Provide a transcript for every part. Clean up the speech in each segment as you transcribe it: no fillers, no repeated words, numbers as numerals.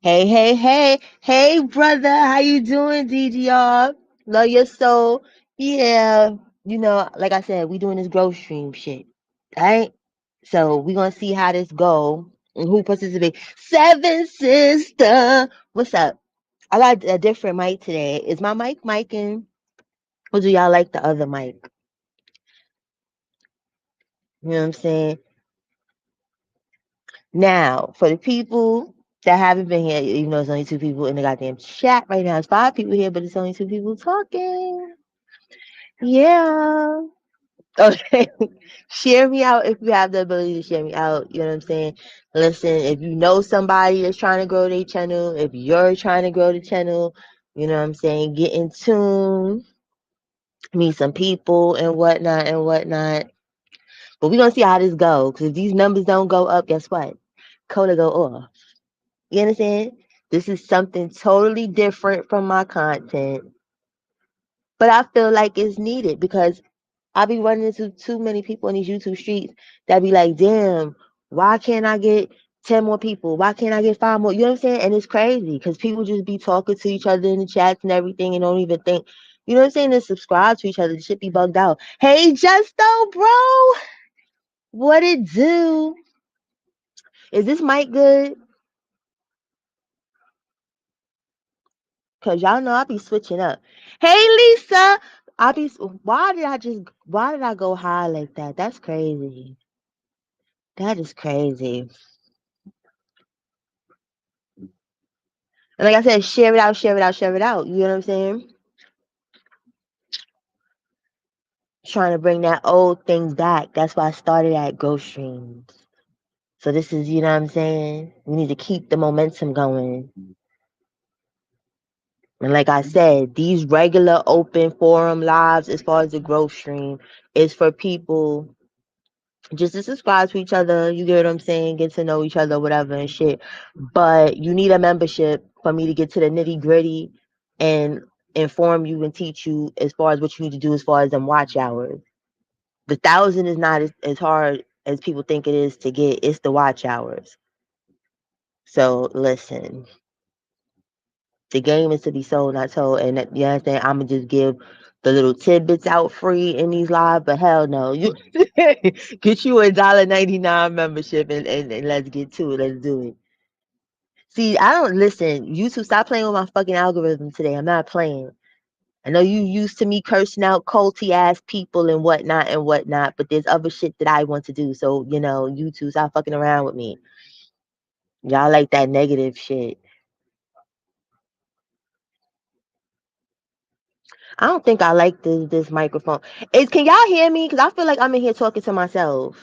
Hey, hey, hey, hey, brother, how you doing, DGR? Love your soul. Yeah, like I said, we doing this growth stream shit, right? So we gonna see how this go and who participates. Seven sister, what's up? I got a different mic today. Is my mic micing, or do y'all like the other mic? You know what I'm saying? Now, for the people that haven't been here, even though it's only two people in the goddamn chat right now, it's five people here, but it's only two people talking. Yeah. Okay. Share me out if you have the ability to share me out. You know what I'm saying? Listen, if you know somebody that's trying to grow their channel, if you're trying to grow the channel, you know what I'm saying? Get in tune, meet some people and whatnot and whatnot. But we're gonna see how this goes. Cause if these numbers don't go up, guess what? Coda go off. You understand? This is something totally different from my content. But I feel like it's needed because I be running into too many people in these YouTube streets that be like, damn, why can't I get 10 more people? Why can't I get 5 more? You know what I'm saying? And it's crazy because people just be talking to each other in the chats and everything and don't even think, you know what I'm saying? To subscribe to each other. The shit be bugged out. Hey, Justo, bro. What it do? Is this mic good? Cause y'all know I be switching up. Hey Lisa, I be. Why did I go high like that? That's crazy. That is crazy. And like I said, share it out, share it out, share it out. You know what I'm saying? Trying to bring that old thing back. That's why I started at Ghost Streams. So this is, you know what I'm saying? We need to keep the momentum going. And like I said, these regular open forum lives, as far as the growth stream, is for people just to subscribe to each other. You get what I'm saying? Get to know each other, whatever and shit. But you need a membership for me to get to the nitty gritty and inform you and teach you as far as what you need to do as far as them watch hours. The 1,000 is not as hard as people think it is to get. It's the watch hours. So listen, the game is to be sold, not told. And you understand? I'm gonna just give the little tidbits out free in these live, but hell no, you get you a $1.99 membership and let's get to it. Let's do it. See, I don't listen. YouTube, stop playing with my fucking algorithm today. I'm not playing. I know you used to me cursing out culty ass people and whatnot, but there's other shit that I want to do. So, YouTube, stop fucking around with me. Y'all like that negative shit. I don't think I like this microphone. Can y'all hear me? Cause I feel like I'm in here talking to myself.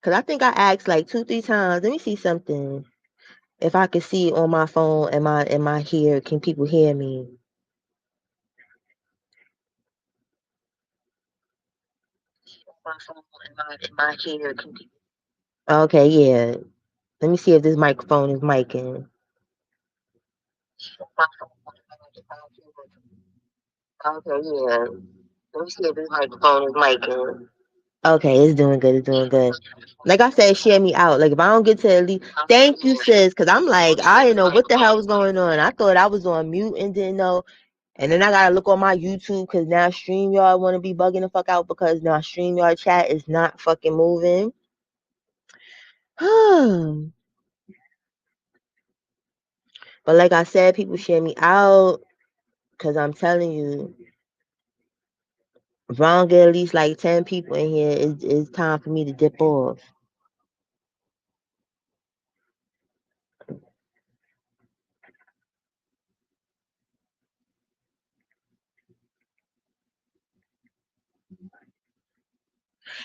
Cause I think I asked like 2, 3 times. Let me see something. If I can see on my phone, am I here? Can people hear me? My phone, am I here? Okay, yeah. Let me see if this microphone is micing. Okay, yeah. Let me see if this microphone is micing. Okay, it's doing good. It's doing good. Like I said, share me out. Like if I don't get to at least, thank you, sis. Cause I'm like, I didn't know what the hell was going on. I thought I was on mute and didn't know. And then I gotta look on my YouTube because now StreamYard want to be bugging the fuck out because now StreamYard chat is not fucking moving. But like I said, people share me out because I'm telling you, if I don't get at least like 10 people in here, it's time for me to dip off.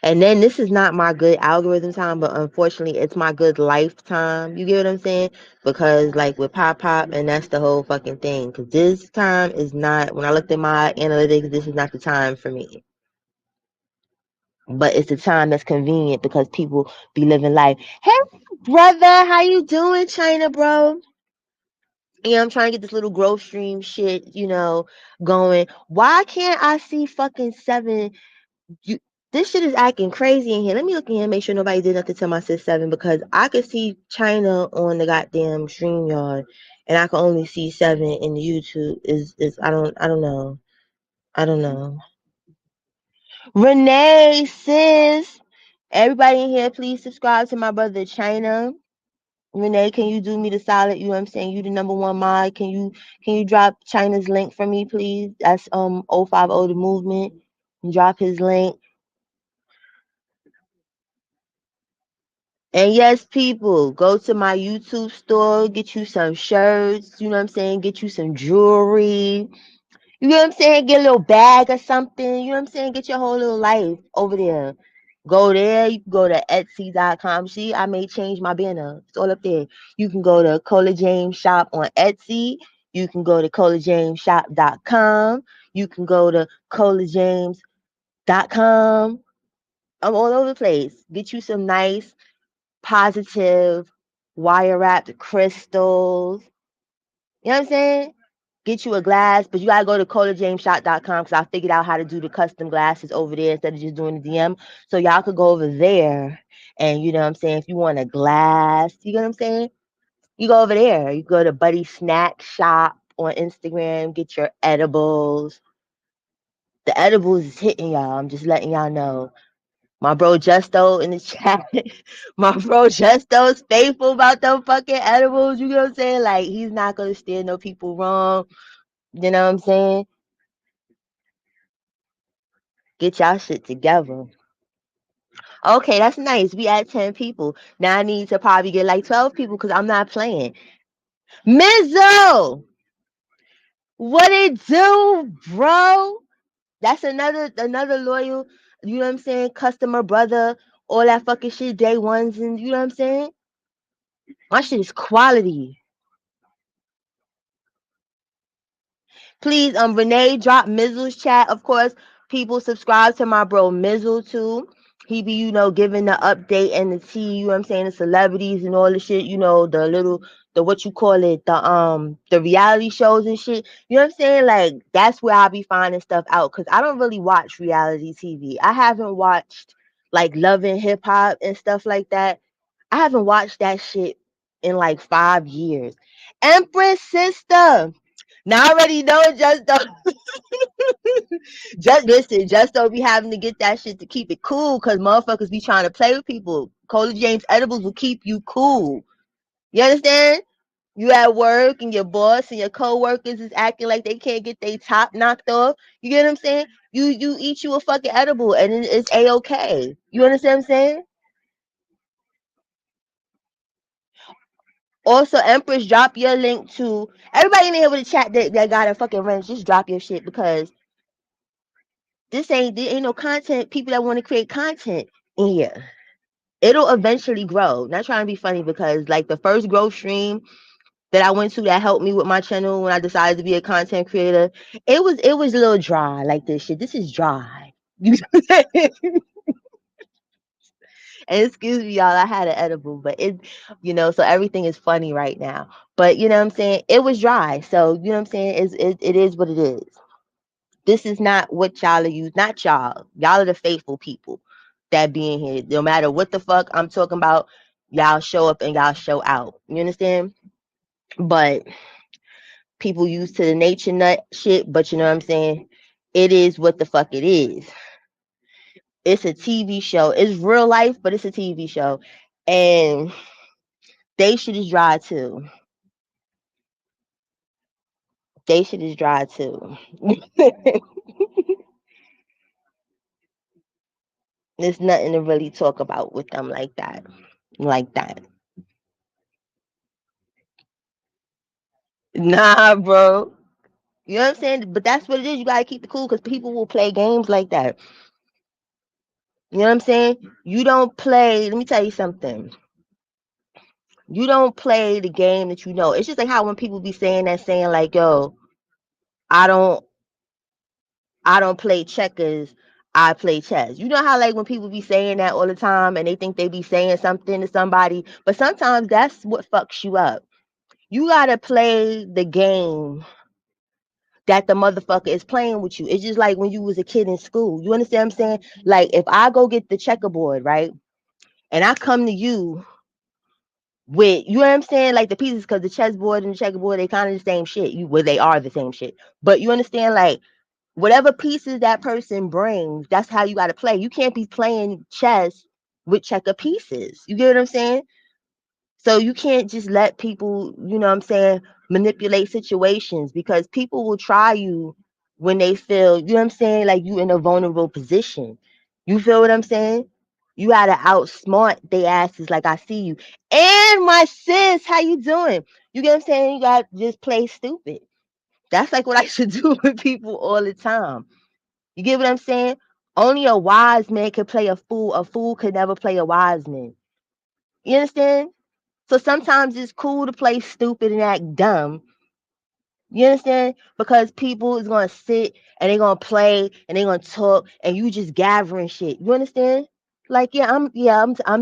And then this is not my good algorithm time, but unfortunately, it's my good lifetime. You get what I'm saying? Because like with Pop Pop, and that's the whole fucking thing. Because this time is not. When I looked at my analytics, this is not the time for me. But it's the time that's convenient because people be living life. Hey, brother, how you doing, China, bro? Yeah, I'm trying to get this little growth stream shit, going. Why can't I see fucking seven? This shit is acting crazy in here. Let me look in here and make sure nobody did nothing to my sis seven because I could see China on the goddamn StreamYard and I can only see seven in the YouTube. Is I don't know. I don't know. Renee, sis. Everybody in here, please subscribe to my brother China. Renee, can you do me the solid? You know what I'm saying? You the number one mod. Can you drop China's link for me, please? That's 050 the movement. Drop his link. And yes, people, go to my YouTube store, get you some shirts, you know what I'm saying? Get you some jewelry. You know what I'm saying? Get a little bag or something. You know what I'm saying? Get your whole little life over there. Go there. You can go to Etsy.com. See, I may change my banner. It's all up there. You can go to Cola James Shop on Etsy. You can go to colajamesshop.com. You can go to colajames.com. I'm all over the place. Get you some nice, positive, wire wrapped crystals. You know what I'm saying? Get you a glass, but you gotta go to colajameshop.com because I figured out how to do the custom glasses over there instead of just doing the DM. So y'all could go over there and you know what I'm saying, if you want a glass, you know what I'm saying? You go over there. You go to Buddy Snack Shop on Instagram, get your edibles. The edibles is hitting y'all. I'm just letting y'all know. My bro Justo in the chat. My bro Justo's faithful about them fucking edibles. You know what I'm saying? Like, he's not gonna steer no people wrong. You know what I'm saying? Get y'all shit together. Okay, that's nice. We at 10 people. Now I need to probably get like 12 people because I'm not playing. Mizzo! What it do, bro? That's another loyal, you know what I'm saying, customer brother, all that fucking shit, day ones, and you know what I'm saying? My shit is quality. Please, Renee, drop Mizzle's chat. Of course, people subscribe to my bro Mizzle too. He be, giving the update and the tea, you know what I'm saying, the celebrities and all the shit, the what you call it, the reality shows and shit. You know what I'm saying? Like, that's where I be finding stuff out. Cause I don't really watch reality TV. I haven't watched like Love and Hip Hop and stuff like that. I haven't watched that shit in like 5 years. Empress sister. Now I already know it. Just don't, just listen. Just don't be having to get that shit to keep it cool, cause motherfuckers be trying to play with people. Cola James edibles will keep you cool. You understand? You at work and your boss and your coworkers is acting like they can't get their top knocked off. You get what I'm saying? You eat you a fucking edible and it's a-okay. You understand what I'm saying? Also, Empress, drop your link to everybody in here with a chat that got a fucking wrench. Just drop your shit because there ain't no content, people that want to create content in here. It'll eventually grow. Not trying to be funny because like the first growth stream that I went to that helped me with my channel when I decided to be a content creator, it was a little dry like this shit. This is dry. And excuse me, y'all, I had an edible, but so everything is funny right now. But you know what I'm saying? It was dry. So you know what I'm saying? It is what it is. This is not what y'all are used. Not y'all. Y'all are the faithful people that be in here. No matter what the fuck I'm talking about, y'all show up and y'all show out. You understand? But people used to the nature nut shit, but you know what I'm saying? It is what the fuck it is. It's a TV show. It's real life, but it's a TV show. And they shit is dry too. They shit is dry too. There's nothing to really talk about with them like that. Like that. Nah, bro. You know what I'm saying? But that's what it is. You gotta keep it cool because people will play games like that. You know what I'm saying? You don't play. Let me tell you something. You don't play the game that you know. It's just like how when people be saying that, saying like, "Yo, I don't, I don't play checkers. I play chess." You know how like when people be saying that all the time and they think they be saying something to somebody, but sometimes that's what fucks you up. You gotta play the game that the motherfucker is playing with you. It's just like when you was a kid in school. You understand what I'm saying? Like if I go get the checkerboard, right? And I come to you with, you know what I'm saying, like the pieces, because the chessboard and the checkerboard, they kind of the same shit. They are the same shit. But you understand, like whatever pieces that person brings, that's how you got to play. You can't be playing chess with checker pieces. You get what I'm saying? So you can't just let people, you know what I'm saying, manipulate situations, because people will try you when they feel, you know what I'm saying, like you in a vulnerable position. You feel what I'm saying? You gotta outsmart they asses like I see you. And my sis, how you doing? You get what I'm saying? You gotta just play stupid. That's like what I should do with people all the time. You get what I'm saying? Only a wise man can play a fool. A fool could never play a wise man. You understand? So sometimes it's cool to play stupid and act dumb. You understand? Because people is gonna sit and they're gonna play and they're gonna talk and you just gathering shit. You understand? Like, I'm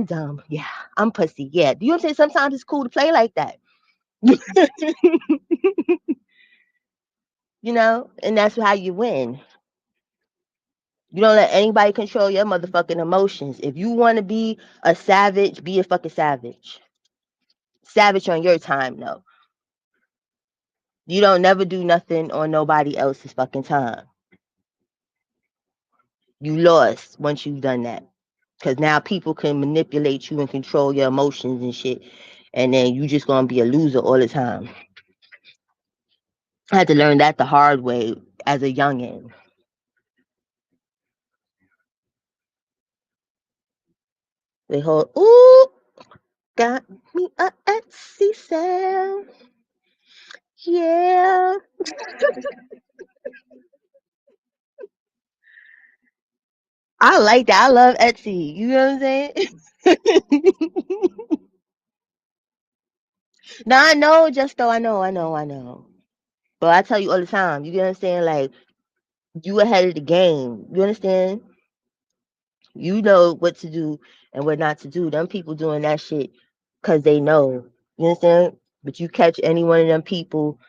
dumb. Yeah, I'm pussy. Yeah. Do you understand? Sometimes it's cool to play like that. You know, and that's how you win. You don't let anybody control your motherfucking emotions. If you want to be a savage, be a fucking savage. Savage on your time, though. You don't never do nothing on nobody else's fucking time. You lost once you've done that. Because now people can manipulate you and control your emotions and shit. And then you just gonna be a loser all the time. I had to learn that the hard way as a youngin'. They hold, ooh, got me a Etsy sale. Yeah. I like that. I love Etsy. You know what I'm saying? No, I know, just though I know. But I tell you all the time, you get what I'm saying? Like, you ahead of the game. You understand? You know what to do and what not to do. Them people doing that shit because they know. You understand? But you catch any one of them people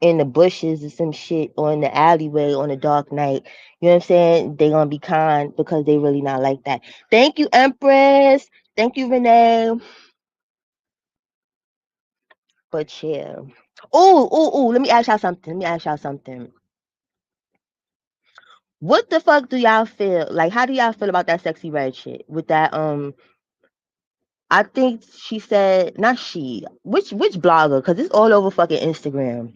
in the bushes or some shit or in the alleyway on a dark night, you know what I'm saying? They gonna be kind because they really not like that. Thank you, Empress. Thank you, Renee. But yeah. Oh, let me ask y'all something. What the fuck do y'all feel? Like, how do y'all feel about that sexy red shit? With that, I think she said, not she, which blogger? Because it's all over fucking Instagram.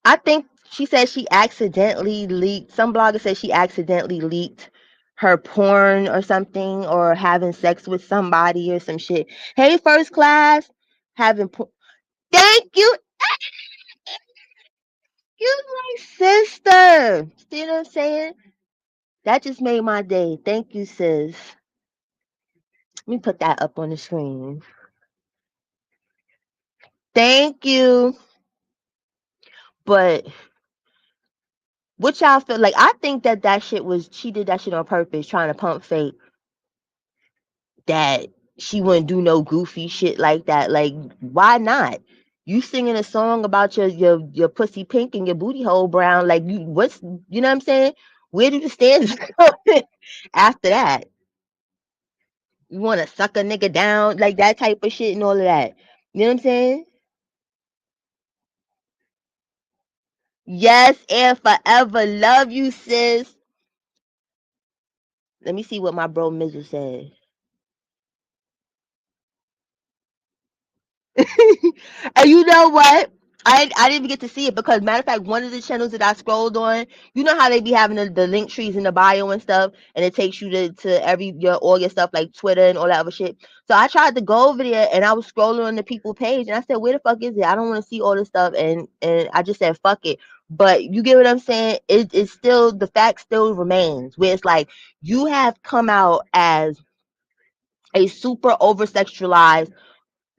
I think she said she accidentally leaked. Some blogger said she accidentally leaked her porn or something, or having sex with somebody or some shit. Hey, first class, having porn. Thank you, you my sister. See what I'm saying? That just made my day. Thank you, sis. Let me put that up on the screen. Thank you. But what y'all feel like? I think that shit was, she did that shit on purpose, trying to pump fake that she wouldn't do no goofy shit like that. Like, why not? You singing a song about your pussy pink and your booty hole brown. Like, you, what's, you know what I'm saying? Where do the standards come after that? You want to suck a nigga down, like that type of shit and all of that. You know what I'm saying? Yes, and forever. Love you, sis. Let me see what my bro Mizzle said. And you know what? I didn't even get to see it because, matter of fact, one of the channels that I scrolled on, you know how they be having the link trees in the bio and stuff, and it takes you to every your all your stuff like Twitter and all that other shit. So I tried to go over there and I was scrolling on the people page and I said, where the fuck is it? I don't want to see all this stuff, and I just said fuck it. But you get what I'm saying? It's still, the fact still remains where it's like you have come out as a super over sexualized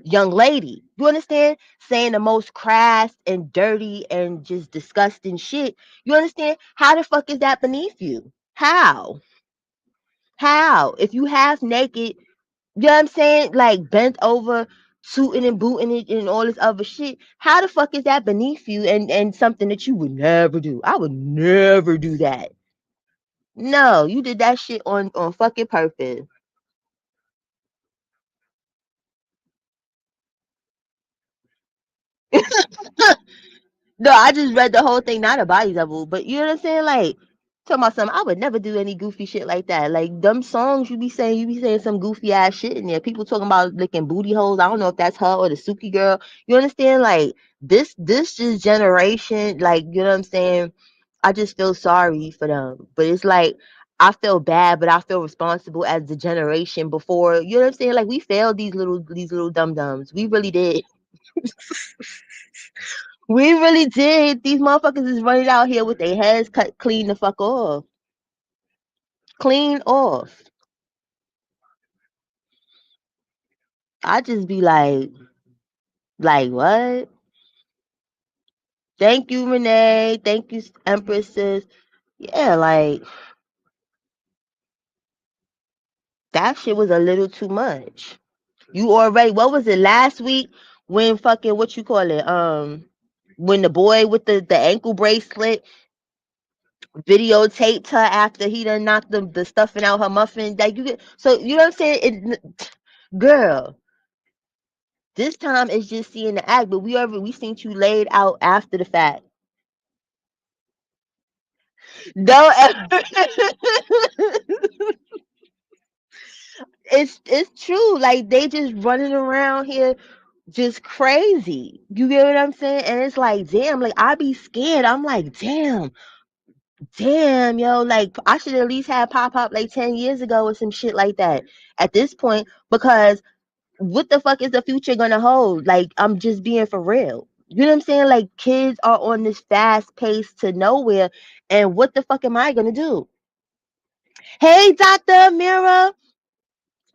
young lady. You understand? Saying the most crass and dirty and just disgusting shit. You understand? How the fuck is that beneath you? How? How? If you half naked, you know what I'm saying? Like bent over suiting and booting it and all this other shit. How the fuck is that beneath you and something that you would never do? I would never do that. No, you did that shit on fucking purpose. No, I just read the whole thing, not a body double, but you know what I'm saying? Like, talking about something, I would never do any goofy shit like that. Like, them songs you be saying some goofy ass shit in there. People talking about licking booty holes. I don't know if that's her or the Suki girl. You understand? Like, this just generation, like, you know what I'm saying? I just feel sorry for them. But it's like, I feel bad, but I feel responsible as the generation before. You know what I'm saying? Like, we failed these little dum dums. We really did. We really did. These motherfuckers is running out here with their heads cut clean the fuck off. Clean off. I just be like what? Thank you, Renee. Thank you, Empresses. Yeah, like that shit was a little too much. You already what was it last week when fucking what you call it? When the boy with the ankle bracelet videotaped her after he done knocked the stuffing out her muffin. Like you get so you know what I'm saying? Girl, this time it's just seeing the act, but we seen you laid out after the fact. Don't ever it's true. Like they just running around here just crazy. You get what I'm saying? And it's like, damn, like I be scared. I'm like, damn, yo, like I should at least have pop up like 10 years ago or some shit like that at this point because what the fuck is the future gonna hold? Like, I'm just being for real. You know what I'm saying? Like, kids are on this fast pace to nowhere, and what the fuck am I gonna do? Hey, Dr. Mira,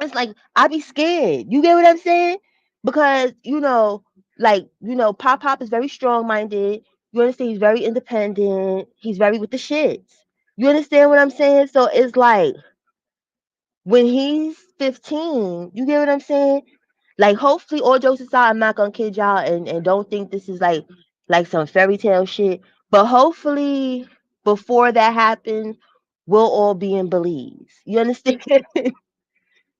it's like I be scared. You get what I'm saying? Because Pop Pop is very strong minded. You understand? He's very independent. He's very with the shits. You understand what I'm saying? So it's like when he's 15, you get what I'm saying? Like, hopefully, all jokes aside, I'm not gonna kid y'all and don't think this is like some fairy tale shit. But hopefully, before that happens, we'll all be in Belize. You understand? You know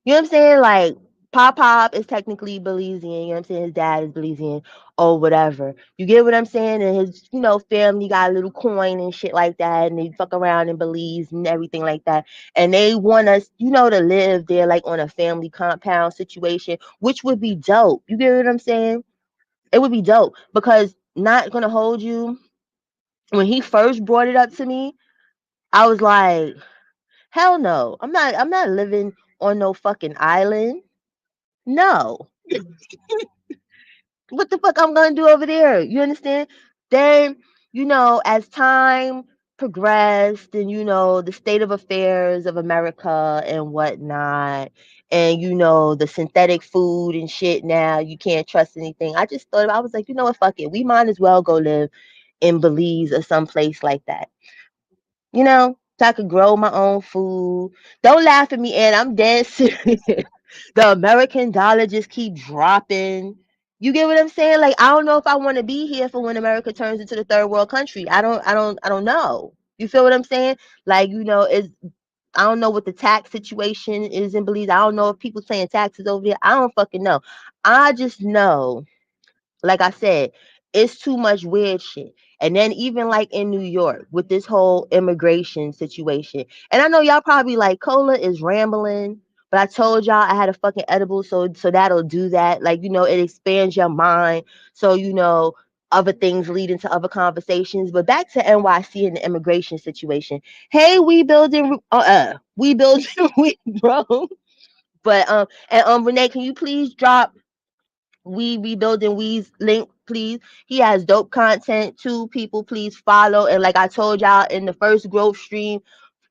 what I'm saying? Like, Pop Pop is technically Belizean. You know what I'm saying? His dad is Belizean or whatever. You get what I'm saying? And his family got a little coin and shit like that. And they fuck around in Belize and everything like that. And they want us to live there like on a family compound situation, which would be dope. You get what I'm saying? It would be dope because not gonna hold you. When he first brought it up to me, I was like, hell no. I'm not living on no fucking island. No. What the fuck I'm gonna do over there? You understand? Then, as time progressed and the state of affairs of America and whatnot, and the synthetic food and shit now, you can't trust anything. I just thought I was like, you know what, fuck it. We might as well go live in Belize or someplace like that. So I could grow my own food. Don't laugh at me, and I'm dead serious. The American dollar just keep dropping. You get what I'm saying? Like, I don't know if I want to be here for when America turns into the third world country. I don't know. You feel what I'm saying? Like, I don't know what the tax situation is in Belize. I don't know if people paying taxes over there. I don't fucking know. I just know, like I said, it's too much weird shit. And then even like in New York with this whole immigration situation. And I know y'all probably like Cola is rambling, but I told y'all I had a fucking edible, so that'll do that. Like, it expands your mind. So, other things lead into other conversations. But back to NYC and the immigration situation. Hey, we building we bro. But Renee, can you please drop we rebuilding We's link, please? He has dope content too. People, please follow. And like I told y'all in the first growth stream,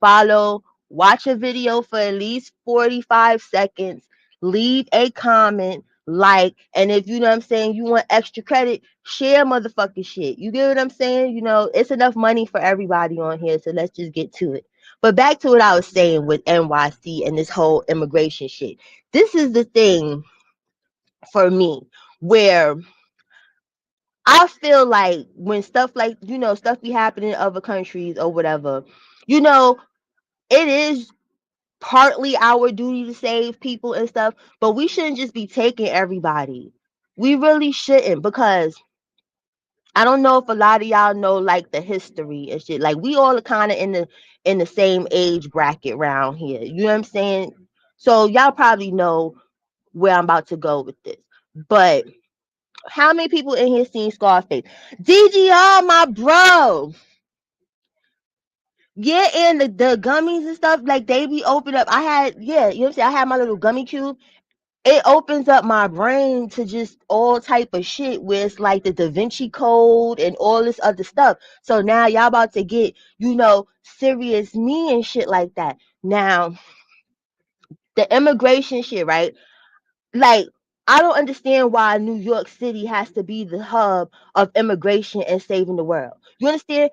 follow, watch a video for at least 45 seconds, leave a comment, and if you know what I'm saying, you want extra credit, share motherfucking shit. You get what I'm saying? It's enough money for everybody on here, so let's just get to it. But back to what I was saying with NYC and this whole immigration shit. This is the thing for me, where I feel like when stuff like, stuff be happening in other countries or whatever, you know, it is partly our duty to save people and stuff, but we shouldn't just be taking everybody. We really shouldn't, because I don't know if a lot of y'all know like the history and shit. Like we all are kind of in the same age bracket around here. You know what I'm saying? So y'all probably know where I'm about to go with this. But how many people in here seen Scarface? DGR, my bro. Yeah, and the gummies and stuff, like they be opened up. I had, yeah, you know what I'm saying? I had my little gummy cube. It opens up my brain to just all type of shit where it's like the Da Vinci Code and all this other stuff. So now y'all about to get, serious me and shit like that. Now, the immigration shit, right? Like, I don't understand why New York City has to be the hub of immigration and saving the world. You understand?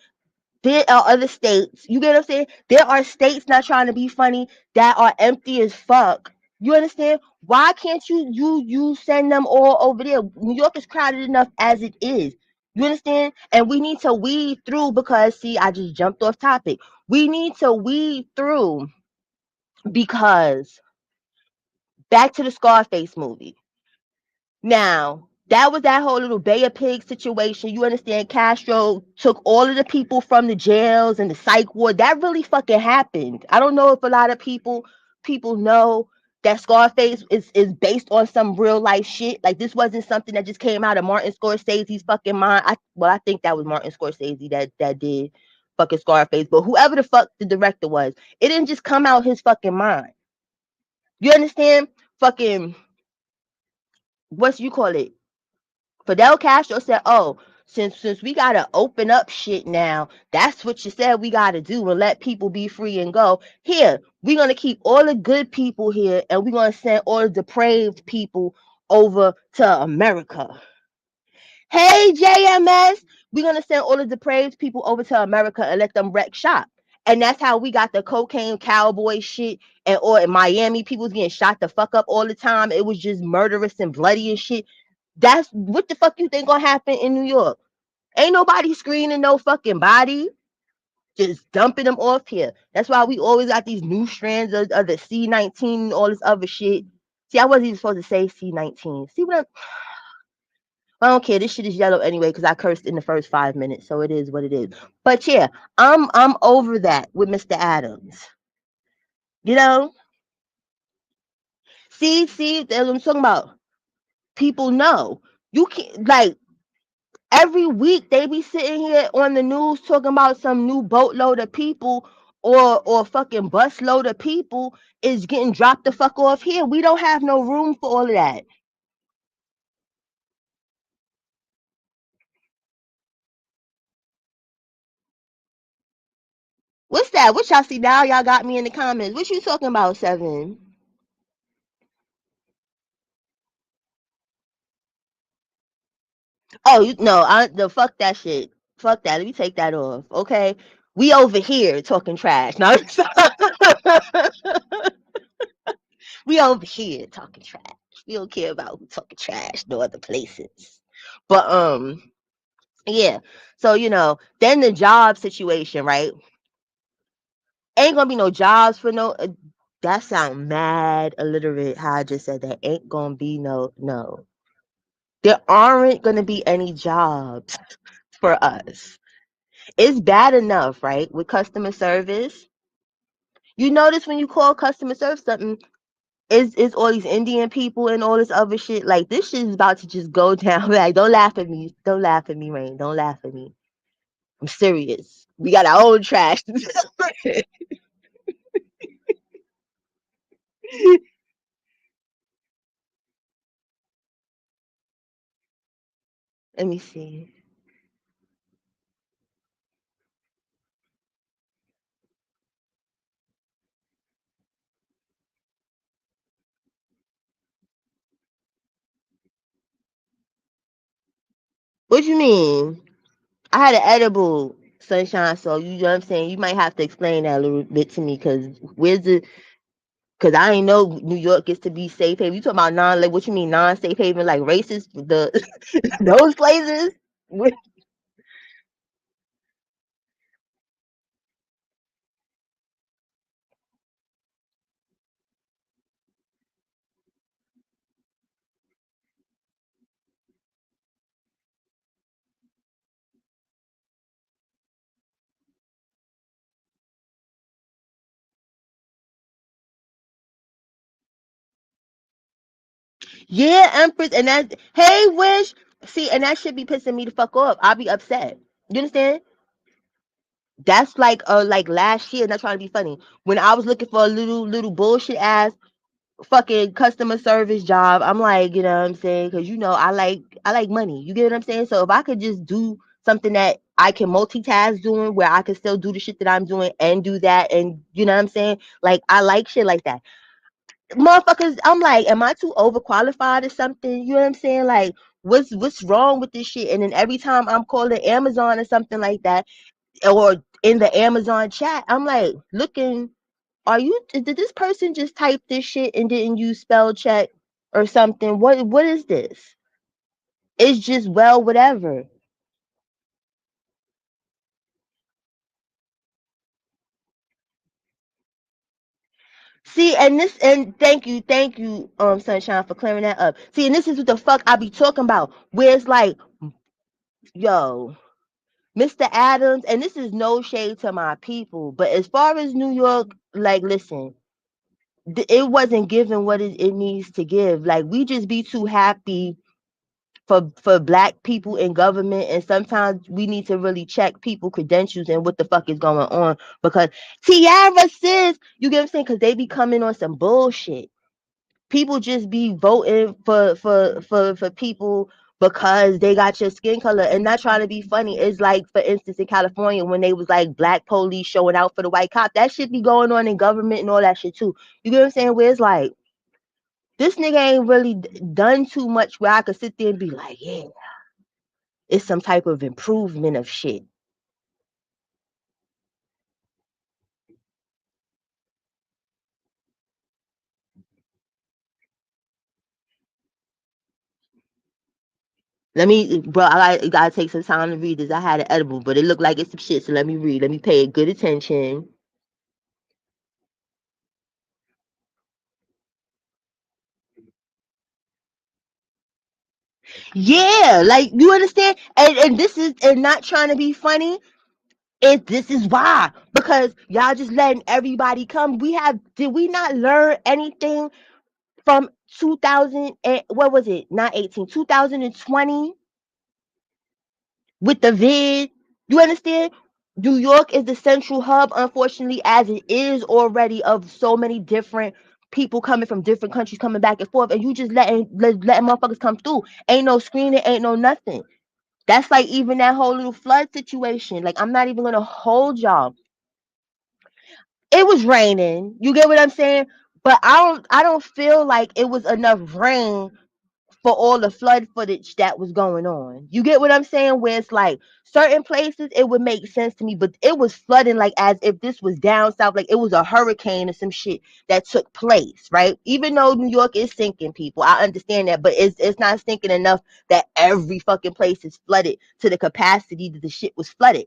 There are other states. You get what I'm saying? There are states, not trying to be funny, that are empty as fuck. You understand? Why can't you send them all over there? New York is crowded enough as it is. You understand? And we need to weed through, because see, I just jumped off topic. We need to weed through, because back to the Scarface movie. Now, that was that whole little Bay of Pigs situation. You understand? Castro took all of the people from the jails and the psych ward. That really fucking happened. I don't know if a lot of people know that Scarface is based on some real life shit. Like this wasn't something that just came out of Martin Scorsese's fucking mind. I think that was Martin Scorsese that did fucking Scarface. But whoever the fuck the director was, it didn't just come out his fucking mind. You understand? Fucking, what's you call it? Fidel Castro said, "Oh, since we gotta open up shit now, that's what you said we gotta do and let people be free and go. Here, we're gonna keep all the good people here, and we're gonna send all the depraved people over to America. Hey, JMS, we're gonna send all the depraved people over to America and let them wreck shop." And that's how we got the cocaine cowboy shit, and or in Miami, people was getting shot the fuck up all the time. It was just murderous and bloody and shit. That's what the fuck you think gonna happen in New York? Ain't nobody screening no fucking body, just dumping them off here. That's why we always got these new strands of the C-19 and all this other shit. See, I wasn't even supposed to say C-19. See what I don't care. This shit is yellow anyway because I cursed in the first 5 minutes, so it is what it is. But yeah, I'm over that with Mr. Adams. You know, see, that's what I'm talking about. People know you can't, like, every week they be sitting here on the news talking about some new boatload of people, or fucking busload of people is getting dropped the fuck off here. We don't have no room for all of that. What's that? What y'all see now? Y'all got me in the comments. What you talking about, Seven? Oh, no, the fuck that shit. Fuck that. Let me take that off. Okay. We over here talking trash. No, we over here talking trash. We don't care about who talking trash no other places. But yeah. So, then the job situation, right? Ain't gonna be no jobs for no. That sound mad illiterate. How I just said that. Ain't gonna be no. There aren't gonna be any jobs for us. It's bad enough, right? With customer service. You notice when you call customer service something, is all these Indian people and all this other shit. Like this shit is about to just go down. Like, don't laugh at me. Don't laugh at me, Rain. Don't laugh at me. I'm serious. We got our own trash. Let me see. What you mean? I had an edible, Sunshine. So you know what I'm saying. You might have to explain that a little bit to me, because where's the Cause I ain't know New York gets to be safe haven. You talking about non, like what you mean non-safe haven, like racist, the those places? Yeah, Empress, and that, hey, Wish, see, and that should be pissing me the fuck off. I'll be upset. You understand? That's like last year, not trying to be funny. When I was looking for a little bullshit ass fucking customer service job, I'm like, you know what I'm saying? Because I like money. You get what I'm saying? So if I could just do something that I can multitask doing, where I can still do the shit that I'm doing and do that, and you know what I'm saying? Like I like shit like that. Motherfuckers, I'm like, am I too overqualified or something? You know what I'm saying? Like, what's wrong with this shit? And then every time I'm calling Amazon or something like that, or in the Amazon chat, I'm like, looking, did this person just type this shit and didn't use spell check or something? What is this? It's just, well, whatever. See, and thank you, Sunshine, for clearing that up. See, and this is what the fuck I be talking about. Where it's like, yo, Mr. Adams, and this is no shade to my people, but as far as New York, like, listen, it wasn't given what it needs to give. Like, we just be too happy for black people in government, and sometimes we need to really check people credentials and what the fuck is going on, because Tiara says, you get what I'm saying, because they be coming on some bullshit. People just be voting for people because they got your skin color, and not trying to be funny. It's like, for instance, in California, when they was like black police showing out for the white cop, that shit be going on in government and all that shit too. You get what I'm saying? Where it's like, this nigga ain't really done too much where I could sit there and be like, yeah, it's some type of improvement of shit. Let me, bro, I gotta take some time to read this. I had an edible, but it looked like it's some shit. So let me read. Let me pay good attention. Yeah, like, you understand? And this is, and not trying to be funny. This is why, because y'all just letting everybody come. Did we not learn anything from 2000 and what was it? Not 18, 2020 with the vid. You understand? New York is the central hub, unfortunately, as it is already, of so many different people coming from different countries coming back and forth, and you just letting motherfuckers come through. Ain't no screening, ain't no nothing. That's like even that whole little flood situation. Like, I'm not even gonna hold y'all. It was raining. You get what I'm saying? But I don't feel like it was enough rain for all the flood footage that was going on. You get what I'm saying? Where it's like certain places it would make sense to me, but it was flooding like as if this was down south, like it was a hurricane or some shit that took place, right? Even though New York is sinking, people, I understand that, but it's not sinking enough that every fucking place is flooded to the capacity that the shit was flooded.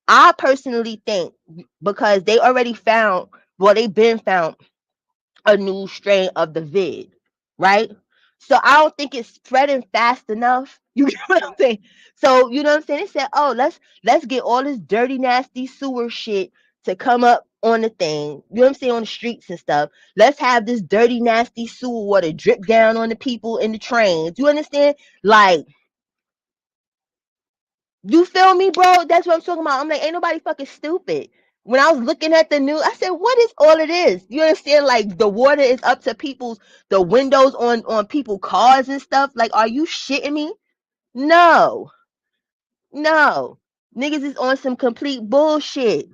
I personally think, because they already found, well, they've been found a new strain of the vid, right? So I don't think it's spreading fast enough. You get what I'm saying? So you know what I'm saying? They said, oh, let's get all this dirty, nasty sewer shit to come up on the thing. You know what I'm saying? On the streets and stuff. Let's have this dirty, nasty sewer water drip down on the people in the trains. You understand? Like, you feel me, bro? That's what I'm talking about. I'm like, ain't nobody fucking stupid. When I was looking at the news, I said, what is all of this? You understand? Like, the water is up to the windows on people cars and stuff. Like, are you shitting me? No, no. Niggas is on some complete bullshit.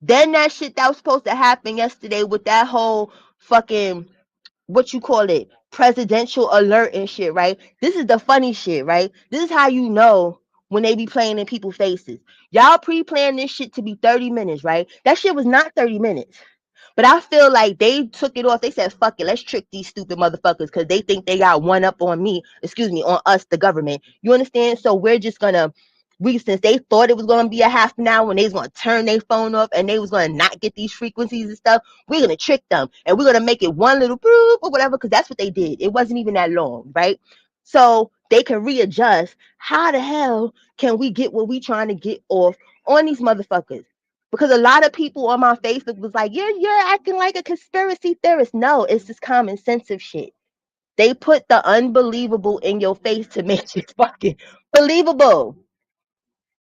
Then that shit that was supposed to happen yesterday with that whole fucking, what you call it, presidential alert and shit, right? This is the funny shit, right? This is how you know when they be playing in people's faces. Y'all pre-planned this shit to be 30 minutes, right? That shit was not 30 minutes. But I feel like they took it off. They said, fuck it, let's trick these stupid motherfuckers because they think they got one up on me, excuse me, on us, the government. You understand? So we're just gonna since they thought it was gonna be a half an hour and they was gonna turn their phone off and they was gonna not get these frequencies and stuff, we're gonna trick them and we're gonna make it one little boop or whatever, because that's what they did. It wasn't even that long, right? So they can readjust. How the hell can we get what we trying to get off on these motherfuckers? Because a lot of people on my Facebook was like, you're acting like a conspiracy theorist. No, it's just common sense of shit. They put the unbelievable in your face to make it fucking believable.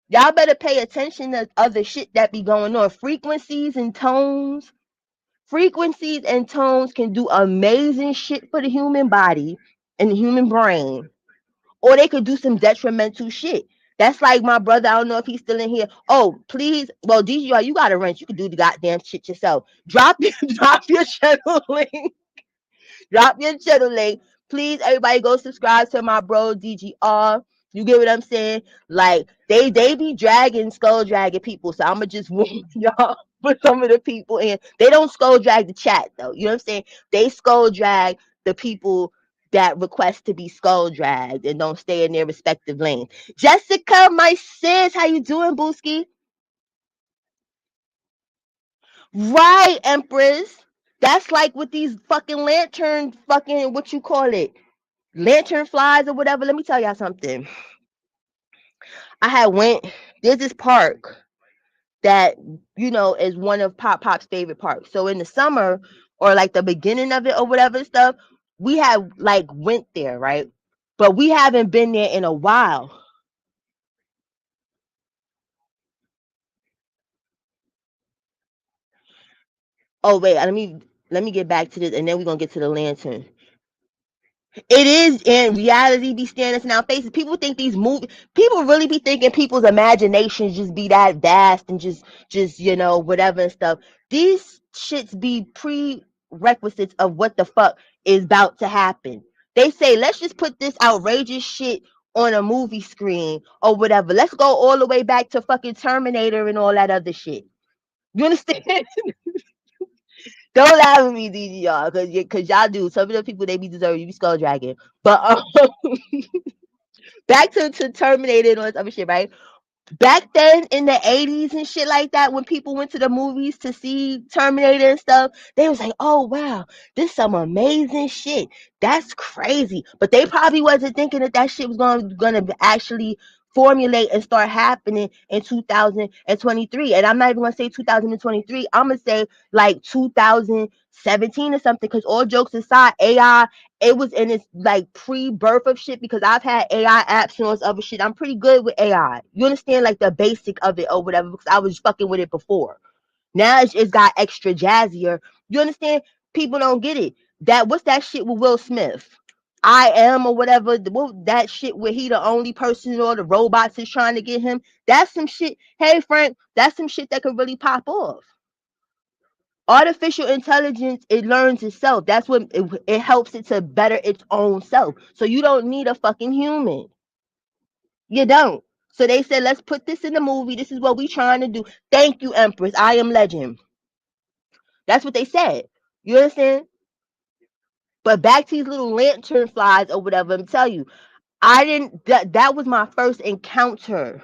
Y'all better pay attention to other shit that be going on. Frequencies and tones. Frequencies and tones can do amazing shit for the human body and the human brain. Or they could do some detrimental shit. That's like my brother. I don't know if he's still in here. Oh, please. Well, DGR, you got to rent. You can do the goddamn shit yourself. Drop your channel link. Drop your channel link. Please, everybody go subscribe to my bro DGR. You get what I'm saying? Like they be dragging, skull dragging people. So I'ma just warn y'all for some of the people in. They don't skull drag the chat though. You know what I'm saying? They skull drag the people that request to be skull dragged and don't stay in their respective lanes. Jessica, my sis, how you doing, Booski? Right, Empress. That's like with these fucking lantern fucking what you call it, lantern flies or whatever. Let me tell y'all something. I had went. There's this park that is one of Pop's favorite parks. So in the summer or like the beginning of it or whatever stuff, we have like went there, right? But we haven't been there in a while. Oh wait, let me get back to this, and then we're gonna get to the lantern. It is in reality be staring us in our faces. People think these movies. People really be thinking people's imaginations just be that vast and just whatever and stuff. These shits be prerequisites of what the fuck is about to happen. They say let's just put this outrageous shit on a movie screen or whatever. Let's go all the way back to fucking Terminator and all that other shit. You understand? Don't laugh at me, DGR, because y'all do. Some of the people they be deserving you be skull dragging. But back to Terminator and all this other shit, right? Back then in the 80s and shit like that, when people went to the movies to see Terminator and stuff, they was like, oh wow, this is some amazing shit. That's crazy. But they probably wasn't thinking that shit was gonna actually formulate and start happening in 2023. And I'm not even gonna say 2023, I'm gonna say like 2017 or something, because all jokes aside, AI, it was in its like pre-birth of shit, because I've had AI apps and all this other shit. I'm pretty good with AI. You understand, like the basic of it or whatever, because I was fucking with it before. Now it's got extra jazzier. You understand? People don't get it. What's that shit with Will Smith? I am or whatever. That shit where he the only person or the robots is trying to get him. That's some shit. Hey Frank, that's some shit that could really pop off. Artificial intelligence, it learns itself. That's what it helps it to better its own self. So you don't need a fucking human. You don't. So they said, let's put this in the movie. This is what we trying to do. Thank you, Empress. I am legend. That's what they said. You understand? But back to these little lantern flies or whatever. I'm tell you, I didn't. That was my first encounter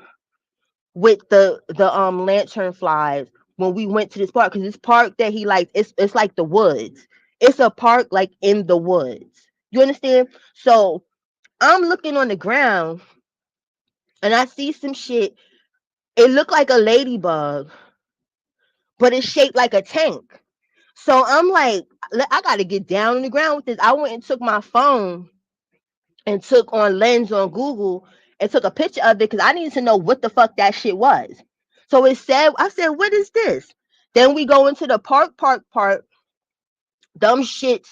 with the lantern flies when we went to this park, because this park that he likes, it's like the woods. It's a park like in the woods. You understand? So I'm looking on the ground and I see some shit. It looked like a ladybug, but it's shaped like a tank. So I'm like, I gotta get down on the ground with this. I went and took my phone and took on Lens on Google and took a picture of it because I needed to know what the fuck that shit was. So I said, what is this? Then we go into the park. Dumb shits.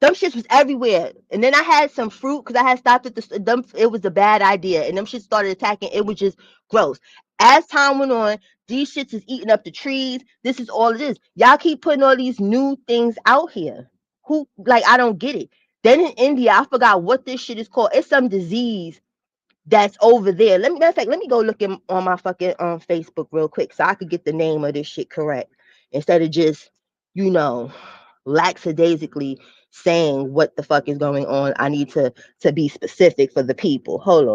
Them shits was everywhere. And then I had some fruit because I had stopped at them. It was a bad idea. And them shits started attacking. It was just gross. As time went on, these shits is eating up the trees. This is all it is. Y'all keep putting all these new things out here. I don't get it. Then in India, I forgot what this shit is called. It's some disease that's over there. Matter of fact, let me go look on my fucking Facebook real quick so I could get the name of this shit correct instead of just you know, lackadaisically saying what the fuck is going on. I need to be specific for the people. Hold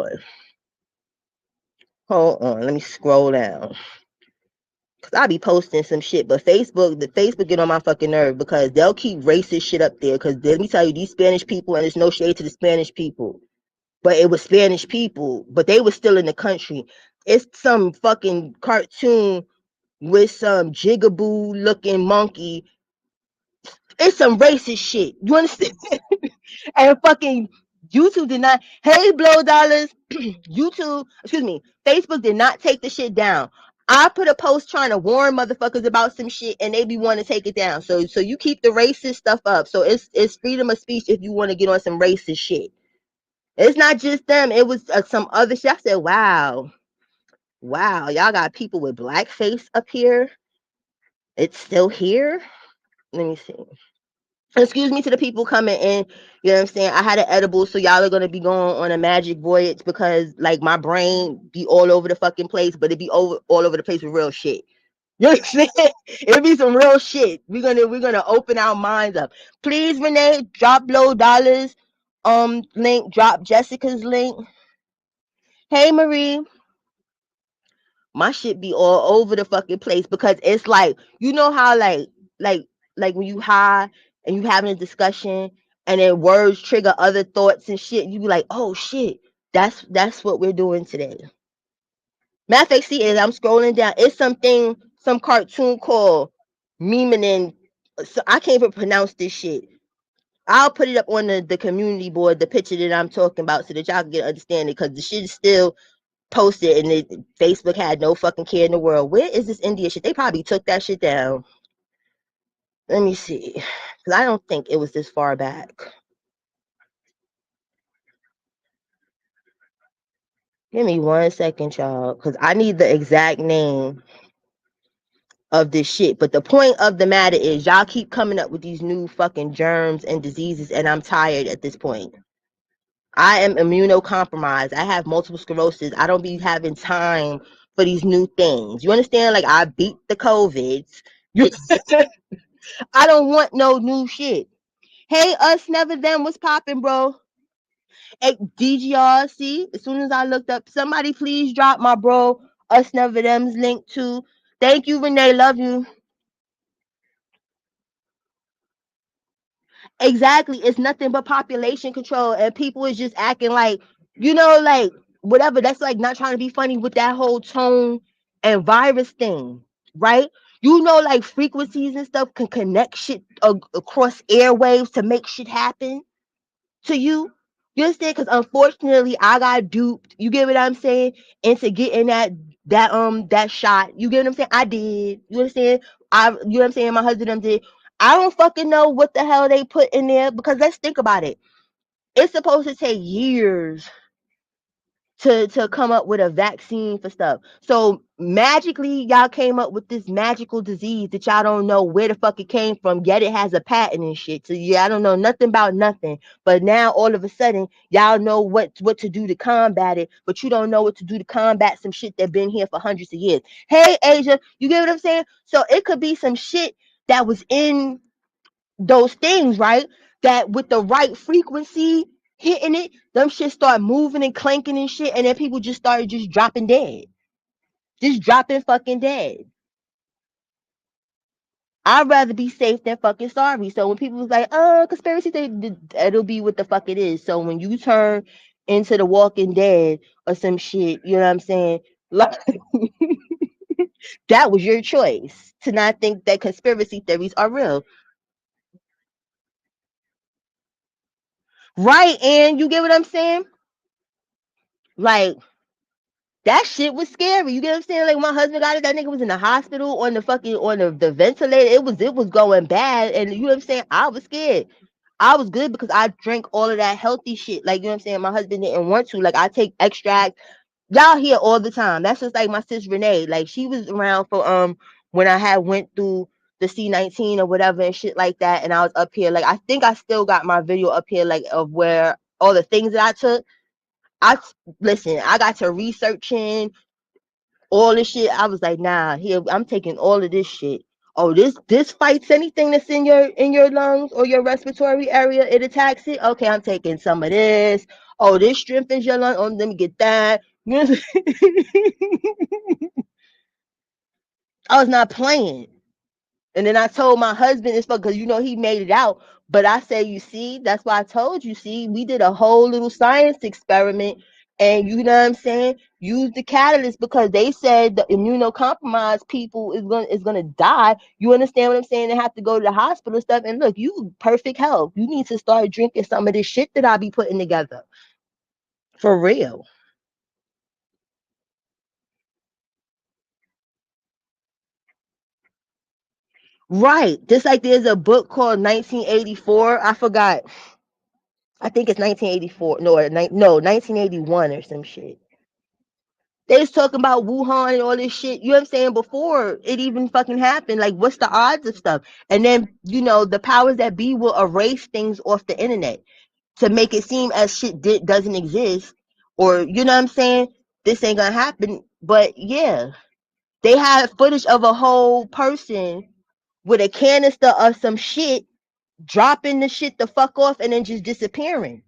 on, let me scroll down. Cause I be posting some shit, but the Facebook get on my fucking nerve because they'll keep racist shit up there. Cause let me tell you, these Spanish people, and there's no shade to the Spanish people, but it was Spanish people, but they were still in the country. It's some fucking cartoon with some jigaboo looking monkey. It's some racist shit. You understand? And fucking YouTube did not. Hey, blow dollars. YouTube, excuse me, Facebook did not take the shit down. I put a post trying to warn motherfuckers about some shit, and they be wanting to take it down. So you keep the racist stuff up. So it's freedom of speech if you want to get on some racist shit. It's not just them. It was some other shit. I said, wow, y'all got people with blackface up here. It's still here. Let me see. Excuse me to the people coming in. You know what I'm saying? I had an edible, so y'all are gonna be going on a magic voyage because like my brain be all over the fucking place, but it be all over the place with real shit. You know what I'm saying? It be some real shit. We're gonna open our minds up. Please, Renee, drop low dollars. Link, drop Jessica's link. Hey Marie, my shit be all over the fucking place because it's like, you know how like like when you high and you having a discussion and then words trigger other thoughts and shit, you be like, oh shit, that's what we're doing today. Matter of fact, see, I'm scrolling down, it's some cartoon called Memenin. So I can't even pronounce this shit. I'll put it up on the community board, the picture that I'm talking about, so that y'all can get understanding, because the shit is still posted, and Facebook had no fucking care in the world. Where is this India shit? They probably took that shit down. Let me see, because I don't think it was this far back. Give me 1 second, y'all, because I need the exact name of this shit. But the point of the matter is, y'all keep coming up with these new fucking germs and diseases, and I'm tired at this point. I am immunocompromised. I have multiple sclerosis. I don't be having time for these new things. You understand? Like, I beat the COVIDs. You I don't want no new shit. Hey, us never them was popping, bro. Hey, DGRC. As soon as I looked up, somebody please drop my bro us never them's link too. Thank you, Renee. Love you. Exactly. It's nothing but population control, and people is just acting like, like whatever. That's like not trying to be funny with that whole tone and virus thing, right? Like frequencies and stuff can connect shit across airwaves to make shit happen to you. You understand? Because unfortunately, I got duped. You get what I'm saying? Into getting that shot. You get what I'm saying? I did. You understand? You know what I'm saying? My husband did. I don't fucking know what the hell they put in there, because let's think about it. It's supposed to take years to come up with a vaccine for stuff. So magically, y'all came up with this magical disease that y'all don't know where the fuck it came from, yet it has a patent and shit. So yeah, I don't know nothing about nothing. But now all of a sudden, y'all know what to do to combat it, but you don't know what to do to combat some shit that been here for hundreds of years. Hey Asia, you get what I'm saying? So it could be some shit that was in those things, right? That with the right frequency hitting it, them shit start moving and clanking and shit, and then people just started just dropping dead. Just dropping fucking dead. I'd rather be safe than fucking sorry. So when people was like, oh, conspiracy theory, it'll be what the fuck it is. So when you turn into the Walking Dead or some shit, you know what I'm saying? Like, that was your choice to not think that conspiracy theories are real. Right, and you get what I'm saying? Like, that shit was scary. You get what I'm saying? Like my husband got it. That nigga was in the hospital on the ventilator. It was going bad. And you know what I'm saying? I was scared. I was good because I drank all of that healthy shit. Like, you know what I'm saying? My husband didn't want to. Like, I take extract. Y'all hear all the time. That's just like my sis Renee. Like, she was around for when I had went through the C19 or whatever and shit like that. And I was up here. Like, I think I still got my video up here, like of where all the things that I took. I listen, I got to researching all this shit. I was like, nah, here I'm taking all of this shit. Oh, this fights anything that's in your lungs or your respiratory area. It attacks it. Okay, I'm taking some of this. Oh, this strengthens your lung. Oh, let me get that. I was not playing. And then I told my husband it's because he made it out. But I say, you see, that's why I told you. See, we did a whole little science experiment, and you know what I'm saying. Use the catalyst because they said the immunocompromised people is gonna die. You understand what I'm saying? They have to go to the hospital and stuff. And look, you perfect health. You need to start drinking some of this shit that I be putting together for real. Right. Just like there's a book called 1984. I forgot. I think it's 1984. No, 1981 or some shit. They was talking about Wuhan and all this shit. You know what I'm saying? Before it even fucking happened, like what's the odds of stuff? And then the powers that be will erase things off the internet to make it seem as shit doesn't exist, or you know what I'm saying? This ain't gonna happen. But yeah, they had footage of a whole person with a canister of some shit dropping the shit the fuck off and then just disappearing.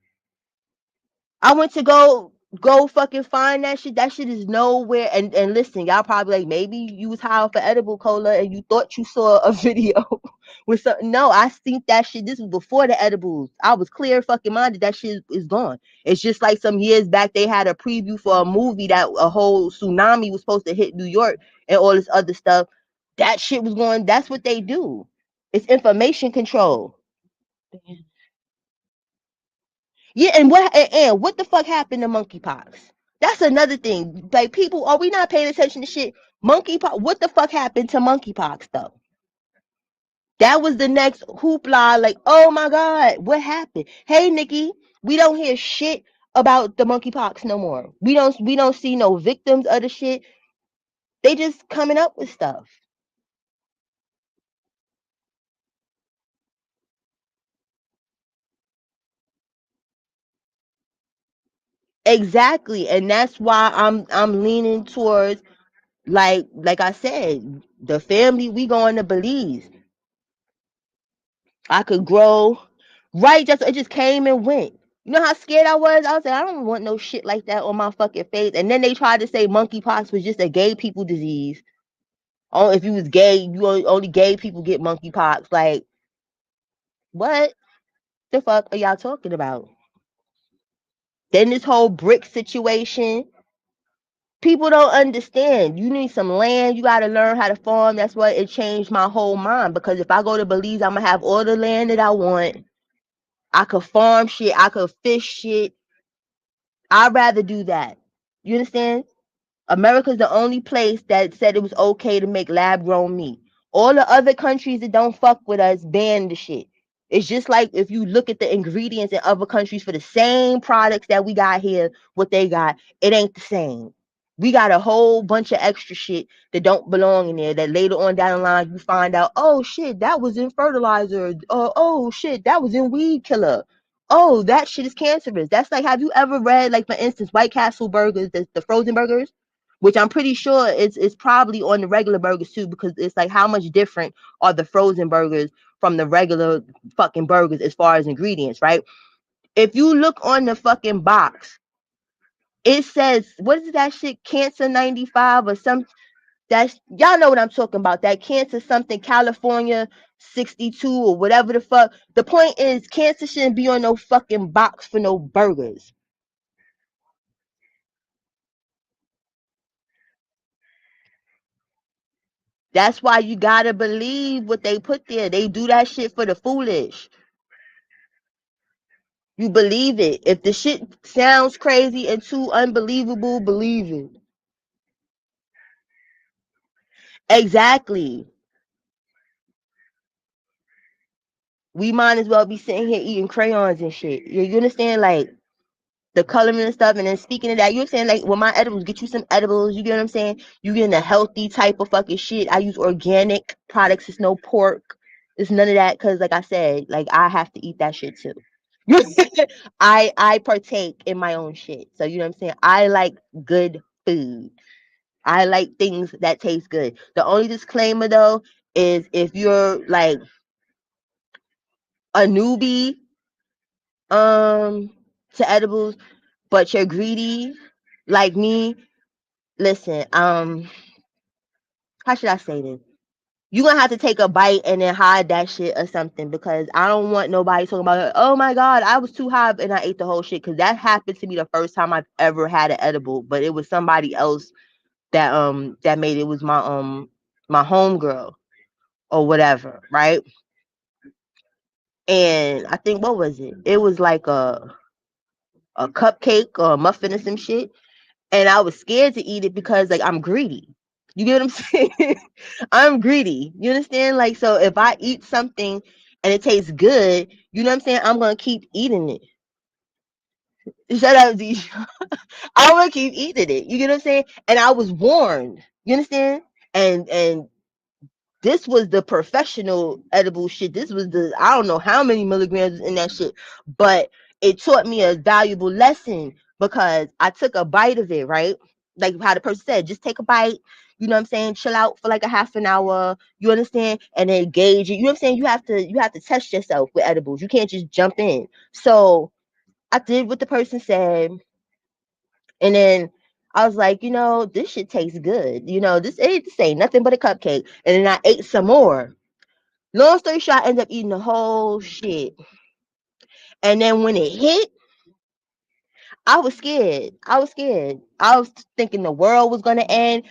I went to go fucking find that shit. That shit is nowhere. And listen, y'all probably like maybe you was high off of edible cola and you thought you saw a video with something. No, I seen that shit. This was before the edibles. I was clear fucking minded. That shit is gone. It's just like some years back they had a preview for a movie that a whole tsunami was supposed to hit New York and all this other stuff. That shit was going. That's what they do. It's information control. Yeah, and what the fuck happened to monkeypox? That's another thing. Like people, are we not paying attention to shit? Monkeypox. What the fuck happened to monkeypox though? That was the next hoopla. Like, oh my god, what happened? Hey, Nikki, we don't hear shit about the monkeypox no more. We don't see no victims of the shit. They just coming up with stuff. Exactly, and that's why I'm leaning towards like I said, the family we going to Belize. I could grow right. Just it just came and went. You know how scared I was? I was like, I don't want no shit like that on my fucking face. And then they tried to say monkeypox was just a gay people disease. Oh, if you was gay, only gay people get monkeypox. Like, what the fuck are y'all talking about? Then this whole brick situation. People don't understand. You need some land. You got to learn how to farm. That's why it changed my whole mind. Because if I go to Belize, I'm gonna have all the land that I want. I could farm shit. I could fish shit. I'd rather do that. You understand? America's the only place that said it was okay to make lab grown meat. All the other countries that don't fuck with us ban the shit. It's just like if you look at the ingredients in other countries for the same products that we got here, what they got, it ain't the same. We got a whole bunch of extra shit that don't belong in there that later on down the line you find out, oh shit, that was in fertilizer. Oh shit, that was in weed killer. Oh, that shit is cancerous. That's like, have you ever read, like, for instance, White Castle burgers, the frozen burgers? Which I'm pretty sure it's probably on the regular burgers too, because it's like how much different are the frozen burgers from the regular fucking burgers as far as ingredients, right? If you look on the fucking box, it says what is that shit, cancer 95 or some, that's, y'all know what I'm talking about, that cancer something California 62 or whatever the fuck. The point is cancer shouldn't be on no fucking box for no burgers. That's why you gotta believe what they put there. They do that shit for the foolish. You believe it. If the shit sounds crazy and too unbelievable, believe it. Exactly. We might as well be sitting here eating crayons and shit. You understand? Like the coloring and stuff. And then speaking of that, you know what I'm saying? Like with my edibles, get you some edibles. You get what I'm saying? You getting a healthy type of fucking shit. I use organic products. It's no pork. It's none of that. Cause like I said, like I have to eat that shit too. I partake in my own shit. So you know what I'm saying? I like good food. I like things that taste good. The only disclaimer though is if you're like a newbie to edibles, but you're greedy like me. Listen, how should I say this? You're gonna have to take a bite and then hide that shit or something, because I don't want nobody talking about, oh my god, I was too high and I ate the whole shit, because that happened to me the first time I've ever had an edible, but it was somebody else that made it. Was my homegirl or whatever, right? And I think, what was it? It was like a cupcake or a muffin or some shit. And I was scared to eat it because like I'm greedy. You get what I'm saying? I'm greedy. You understand? Like, so if I eat something and it tastes good, you know what I'm saying? I'm gonna keep eating it. Shut up, D. I'm gonna keep eating it. You get what I'm saying? And I was warned. You understand? And this was the professional edible shit. This was the, I don't know how many milligrams in that shit, but it taught me a valuable lesson because I took a bite of it, right? Like how the person said, just take a bite, you know what I'm saying? Chill out for like a half an hour, you understand? And then gauge it. You know what I'm saying? You have to test yourself with edibles. You can't just jump in. So I did what the person said, and then I was like, this shit tastes good. This ain't nothing but a cupcake. And then I ate some more. Long story short, I ended up eating the whole shit. And then when it hit, I was scared. I was scared. I was thinking the world was gonna end.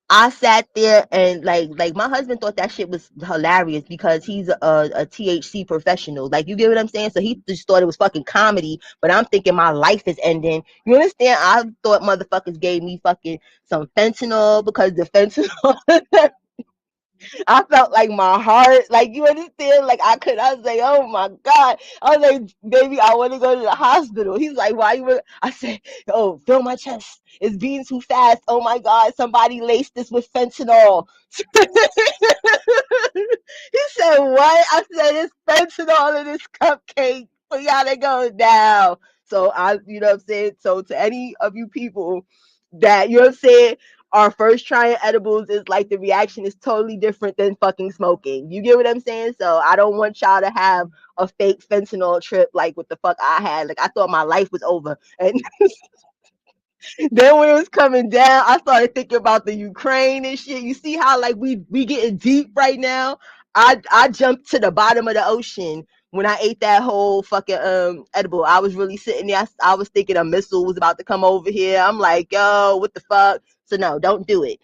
I sat there and like my husband thought that shit was hilarious because he's a THC professional. Like, you get what I'm saying? So he just thought it was fucking comedy. But I'm thinking my life is ending. You understand? I thought motherfuckers gave me fucking some fentanyl, because the fentanyl I felt like my heart, like, you understand? Like, I was like, oh my God. I was like, baby, I want to go to the hospital. He's like, why you? I said, oh, feel my chest. It's beating too fast. Oh my God, somebody laced this with fentanyl. He said, what? I said, it's fentanyl in this cupcake. We gotta go now. So you know what I'm saying? So to any of you people that, you know what I'm saying, our first trying edibles, is like the reaction is totally different than fucking smoking. You get what I'm saying? So I don't want y'all to have a fake fentanyl trip like what the fuck I had. Like, I thought my life was over. And then when it was coming down, I started thinking about the Ukraine and shit. You see how like we getting deep right now? I jumped to the bottom of the ocean when I ate that whole fucking edible. I was really sitting there. I was thinking a missile was about to come over here. I'm like, yo, what the fuck? So no, don't do it.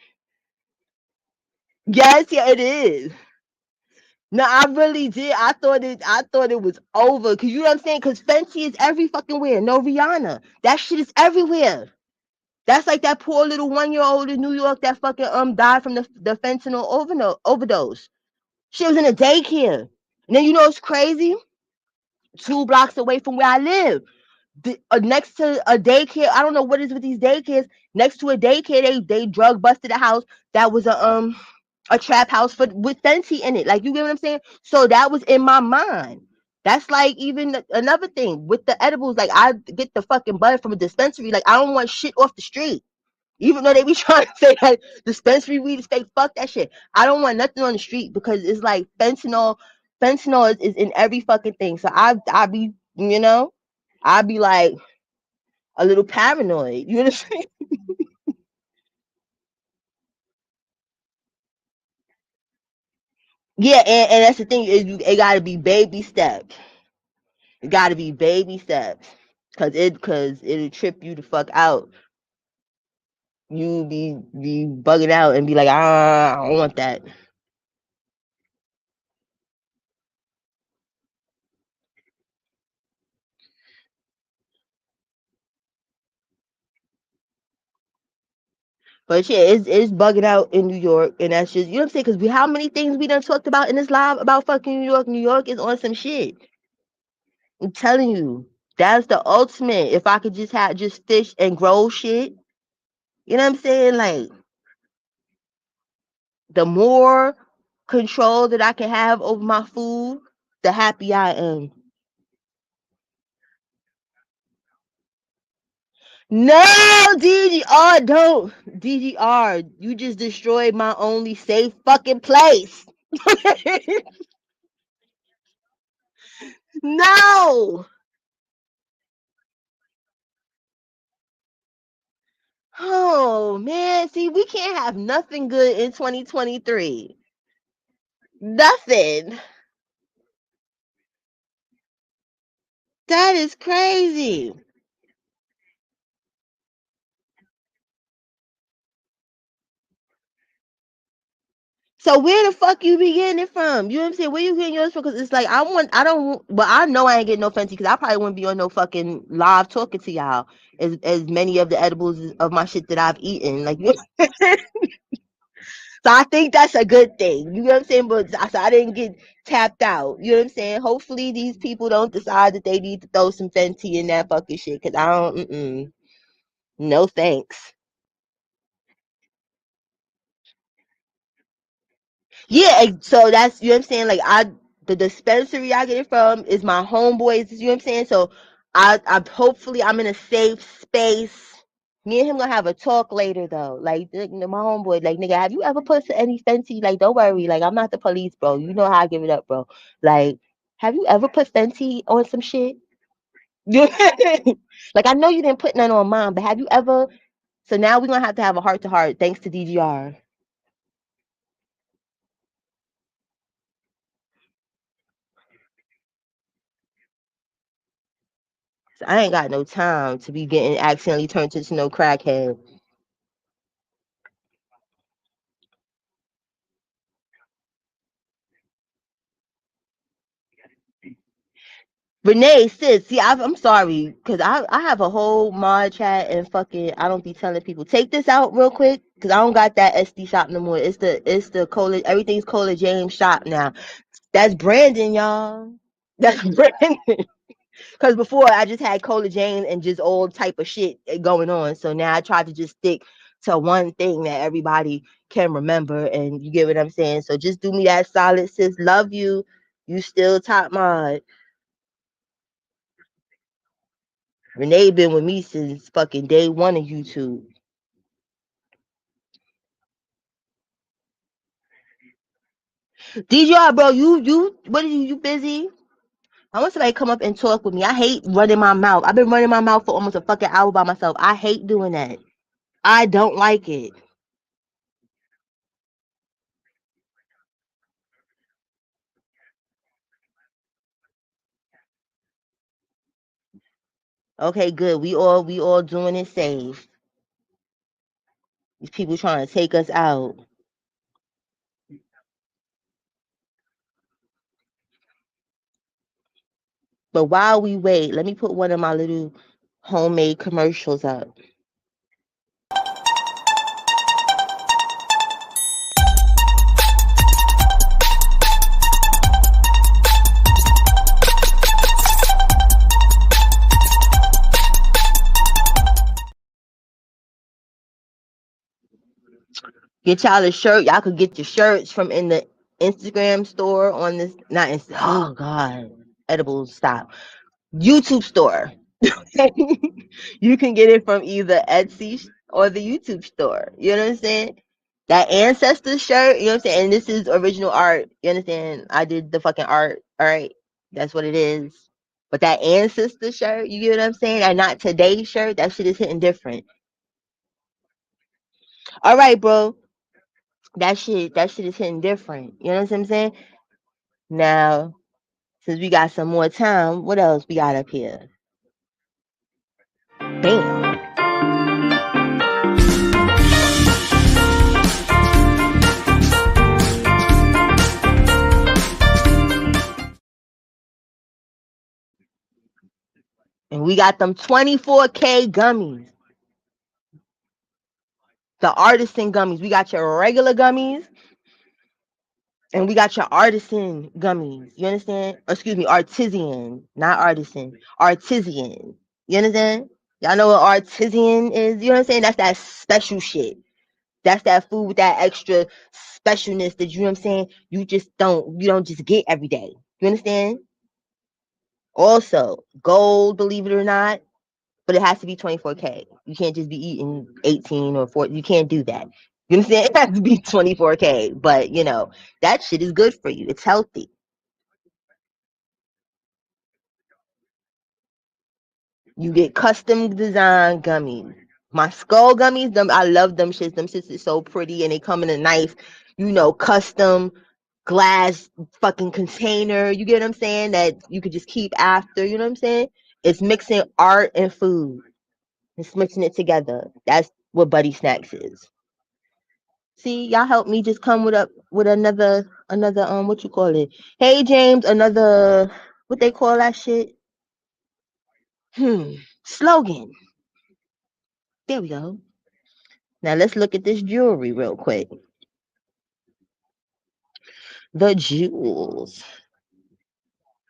Yes, yeah, it is. No, I really did. I thought it was over. Cause you know what I'm saying? Cause Fenty is every fucking where. No, Rihanna. That shit is everywhere. That's like that poor little 1 year old in New York that fucking died from the fentanyl overdose. She was in a daycare. And then you know it's crazy? 2 blocks away from where I live. Next to a daycare, I don't know what is with these daycares. Next to a daycare, they drug busted a house that was a trap house with Fenty in it. Like, you get what I'm saying? So that was in my mind. That's like even another thing with the edibles. Like, I get the fucking bud from a dispensary. Like, I don't want shit off the street. Even though they be trying to say that dispensary weed is fake, fuck that shit. I don't want nothing on the street because it's like fentanyl. Fentanyl is in every fucking thing. So I be, I be like a little paranoid. You know what I'm saying? Yeah, and that's the thing is it gotta be baby steps. It gotta be baby steps. Cause it'll trip you the fuck out. You be bugging out and be like, I don't want that. But yeah, it's bugging out in New York, and that's just, you know what I'm saying? Because how many things we done talked about in this live about fucking New York? New York is on some shit. I'm telling you, that's the ultimate. If I could just have just fish and grow shit, you know what I'm saying? Like, the more control that I can have over my food, the happy I am. No, DGR, don't. DGR, you just destroyed my only safe fucking place. No. Oh man, see, we can't have nothing good in 2023. Nothing. That is crazy. So where the fuck you be getting it from? You know what I'm saying? Where you getting yours from? Because it's like I don't. But I know I ain't getting no fancy because I probably wouldn't be on no fucking live talking to y'all as many of the edibles of my shit that I've eaten. Like, so I think that's a good thing. You know what I'm saying? But so I didn't get tapped out. You know what I'm saying? Hopefully these people don't decide that they need to throw some Fenty in that fucking shit because I don't. No thanks. Yeah, so that's you know what I'm saying. Like the dispensary I get it from is my homeboys. You know what I'm saying. So I hopefully I'm in a safe space. Me and him gonna have a talk later though. Like my homeboy, like nigga, have you ever put any Fenty? Like don't worry, like I'm not the police, bro. You know how I give it up, bro. Like have you ever put Fenty on some shit? Like I know you didn't put none on mine, but have you ever? So now we're gonna have to have a heart to heart thanks to DGR. So I ain't got no time to be getting accidentally turned into no crackhead. Renee, sis, see, I'm sorry, because I have a whole mod chat and fucking, I don't be telling people, take this out real quick, because I don't got that SD shop no more. It's the Cola, everything's Cola James shop now. That's Brandon, y'all. That's Brandon. Because before I just had Cola James and just all type of shit going on. So now I try to just stick to one thing that everybody can remember. And you get what I'm saying? So just do me that solid, sis. Love you. You still top mod. Renee been with me since fucking day one of YouTube. DJR, bro, what are you busy? I want somebody to come up and talk with me. I hate running my mouth. I've been running my mouth for almost a fucking hour by myself. I hate doing that. I don't like it. Okay, good. We all doing it safe. These people trying to take us out. But while we wait, let me put one of my little homemade commercials up. Get y'all a shirt. Y'all could get your shirts from in the Instagram store on this not Insta. Oh God, edibles stop. YouTube store. You can get it from either Etsy or the YouTube store. You know what I'm saying? That ancestor shirt, you know what I'm saying? And this is original art. You understand? I did the fucking art. All right. That's what it is. But that ancestor shirt, you get what I'm saying? And not today's shirt, that shit is hitting different. All right, bro. That shit is hitting different. You know what I'm saying? Now, since we got some more time, what else we got up here? Bam. And we got them 24K gummies. The artisan gummies. We got your regular gummies and we got your artisan gummies. You understand? Excuse me, artisan, not artisan. Artisan. You understand? Y'all know what artisan is? You know what I'm saying? That's that special shit. That's that food with that extra specialness that you know what I'm saying? You don't just get every day. You understand? Also, gold, believe it or not, but it has to be 24K. You can't just be eating 18 or 40. You can't do that. You understand? It has to be 24K, but that shit is good for you. It's healthy. You get custom design gummies. My skull gummies, them I love them shits. Them shits is so pretty and they come in a nice, custom glass fucking container. You get what I'm saying? That you could just keep after. You know what I'm saying? It's mixing art and food. It's mixing it together. That's what Buddy Snacks is. See, y'all help me just come with another what you call it? Hey James, another what they call that shit? Slogan. There we go. Now let's look at this jewelry real quick. The jewels.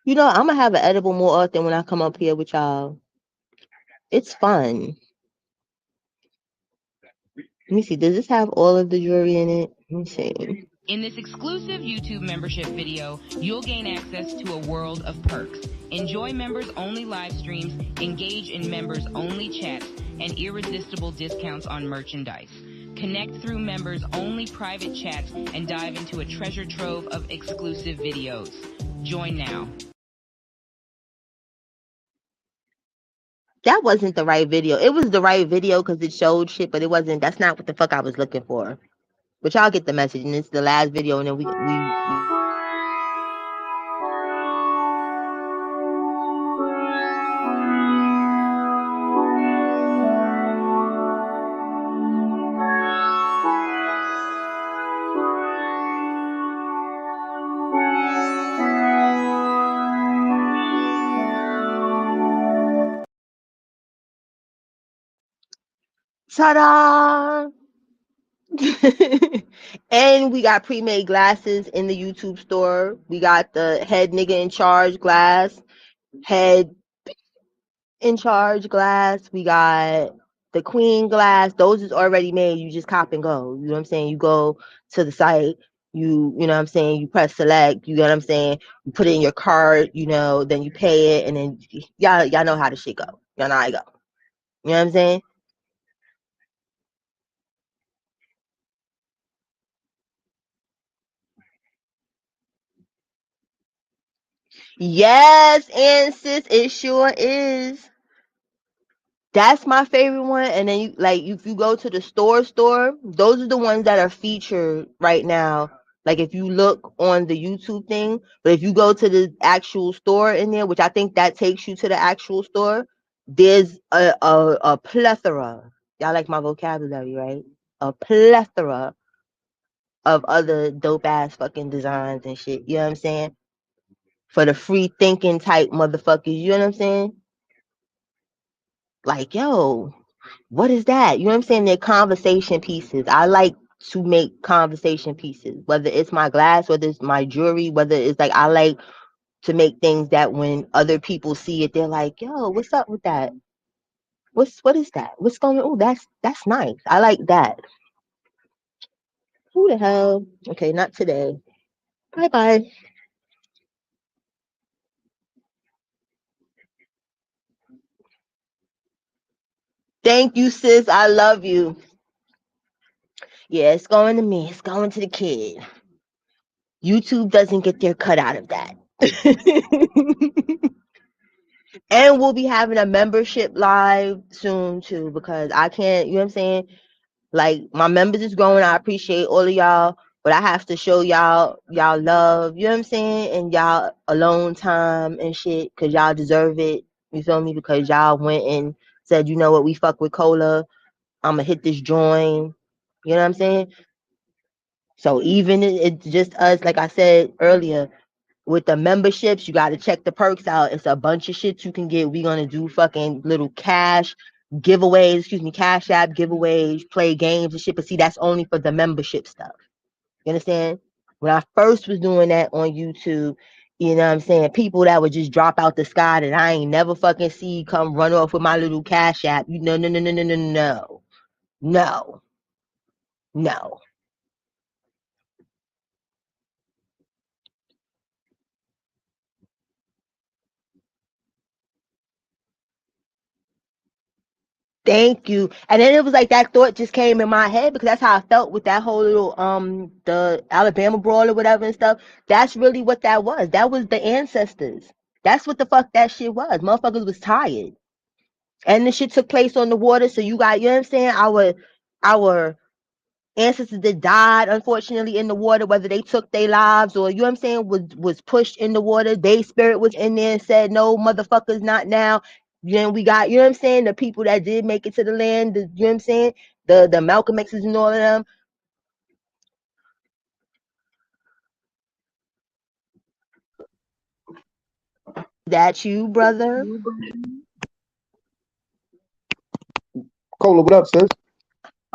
I'm gonna have an edible more often when I come up here with y'all. It's fun. Let me see. Does this have all of the jewelry in it? Let me see. In this exclusive YouTube membership video, you'll gain access to a world of perks. Enjoy members-only live streams, engage in members-only chats, and irresistible discounts on merchandise. Connect through members-only private chats and dive into a treasure trove of exclusive videos. Join now. That wasn't the right video. It was the right video because it showed shit, but it wasn't. That's not what the fuck I was looking for. But y'all get the message, and it's the last video, and then we ta-da! And we got pre-made glasses in the YouTube store. We got the head nigga in charge glass, head in charge glass. We got the queen glass. Those is already made. You just cop and go. You know what I'm saying? You go to the site. You know what I'm saying? You press select. You know what I'm saying? You put it in your cart. Then you pay it, and then y'all know how the shit go. Y'all know how it go. You know what I'm saying? Yes, and sis, it sure is. That's my favorite one. And then if you go to the store, those are the ones that are featured right now. Like if you look on the YouTube thing, but if you go to the actual store in there, which I think that takes you to the actual store, there's a plethora. Y'all like my vocabulary, right? A plethora of other dope ass fucking designs and shit. You know what I'm saying? For the free thinking type motherfuckers. You know what I'm saying? Like, yo, what is that? You know what I'm saying? They're conversation pieces. I like to make conversation pieces, whether it's my glass, whether it's my jewelry, whether it's like I like to make things that when other people see it, they're like, yo, what's up with that? What is that? What's going on? Oh, that's nice. I like that. Who the hell? Okay, not today. Bye bye. Thank you, sis. I love you. Yeah, it's going to me. It's going to the kid. YouTube doesn't get their cut out of that. And we'll be having a membership live soon too, because I can't, you know what I'm saying? Like my members is growing. I appreciate all of y'all, but I have to show y'all love, you know what I'm saying? And y'all alone time and shit, cause y'all deserve it. You feel me? Because y'all went and said, you know what, we fuck with cola. I'ma hit this joint. You know what I'm saying? So even it's just us, like I said earlier, with the memberships, you got to check the perks out. It's a bunch of shit you can get. We're going to do fucking little cash giveaways, cash app giveaways, play games and shit. But see, that's only for the membership stuff. You understand? When I first was doing that on YouTube, you know what I'm saying? People that would just drop out the sky that I ain't never fucking see come run off with my little cash app. No, no, no, no, no, no, no. No. No. Thank you. And then it was like that thought just came in my head because that's how I felt with that whole little the Alabama brawl or whatever and stuff. That's really what that was. That was the ancestors. That's what the fuck that shit was. Motherfuckers was tired. And the shit took place on the water, so you got, you know what I'm saying? Our ancestors that died unfortunately in the water, whether they took their lives or, you know what I'm saying, was pushed in the water, their spirit was in there and said, no motherfuckers, not now. Then we got, you know what I'm saying, the people that did make it to the land, you know what I'm saying, the Malcolm X's and all of them. That you, brother? Cola, what up, sis?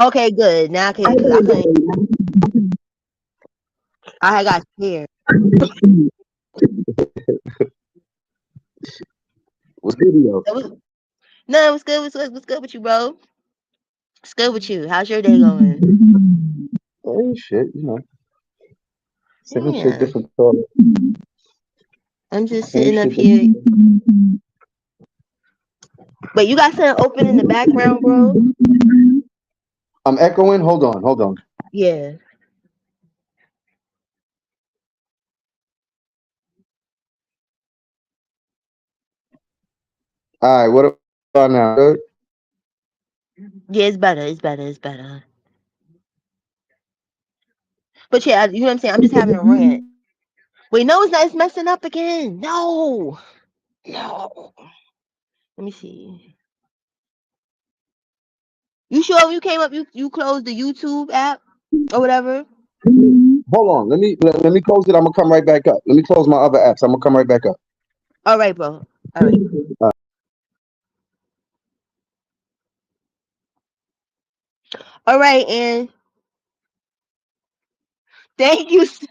Okay, good. Now I can, because I couldn't, I had got scared. What's good, yo? It was, no, it was good. What's good with you, bro? It's good with you. How's your day going? Ain't shit, same shit, Yeah, different color. I'm just Same sitting up shit. here. But you got something open in the background, bro? I'm echoing. Hold on, hold on. Yeah. All right, what about now? Good. Yeah, it's better. It's better. It's better. But yeah, you know what I'm saying? I'm just having a rant. Wait, no, it's not. It's messing up again. No. No. Let me see. You sure when you came up, you closed the YouTube app or whatever? Hold on. Let me close it. I'm gonna come right back up. Let me close my other apps. I'm gonna come right back up. All right, bro. All right. All right, and thank you, sis.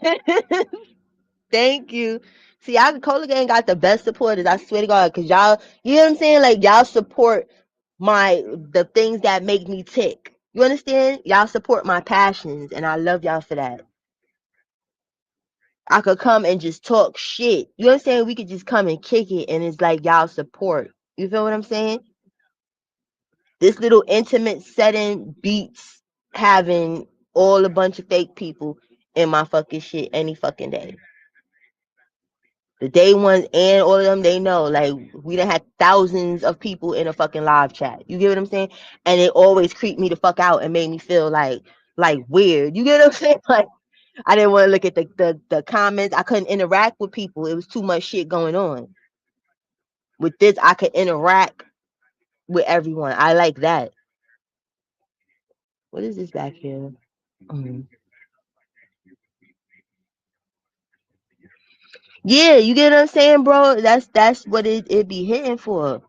Thank you. See, I Cola Gang got the best supporters. I swear to God, cause y'all, you know what I'm saying? Like y'all support the things that make me tick. You understand? Y'all support my passions, and I love y'all for that. I could come and just talk shit. You know what I'm saying? We could just come and kick it, and it's like y'all support. You feel what I'm saying? This little intimate setting beats having all a bunch of fake people in my fucking shit any fucking day. The day ones and all of them, they know. Like, we done had thousands of people in a fucking live chat. You get what I'm saying? And it always creeped me the fuck out and made me feel like weird. You get what I'm saying? Like, I didn't want to look at the comments. I couldn't interact with people. It was too much shit going on. With this, I could interact with everyone. I like that. What is this back here? Mhm. Yeah, you get what I'm saying, bro? That's what it be hitting for.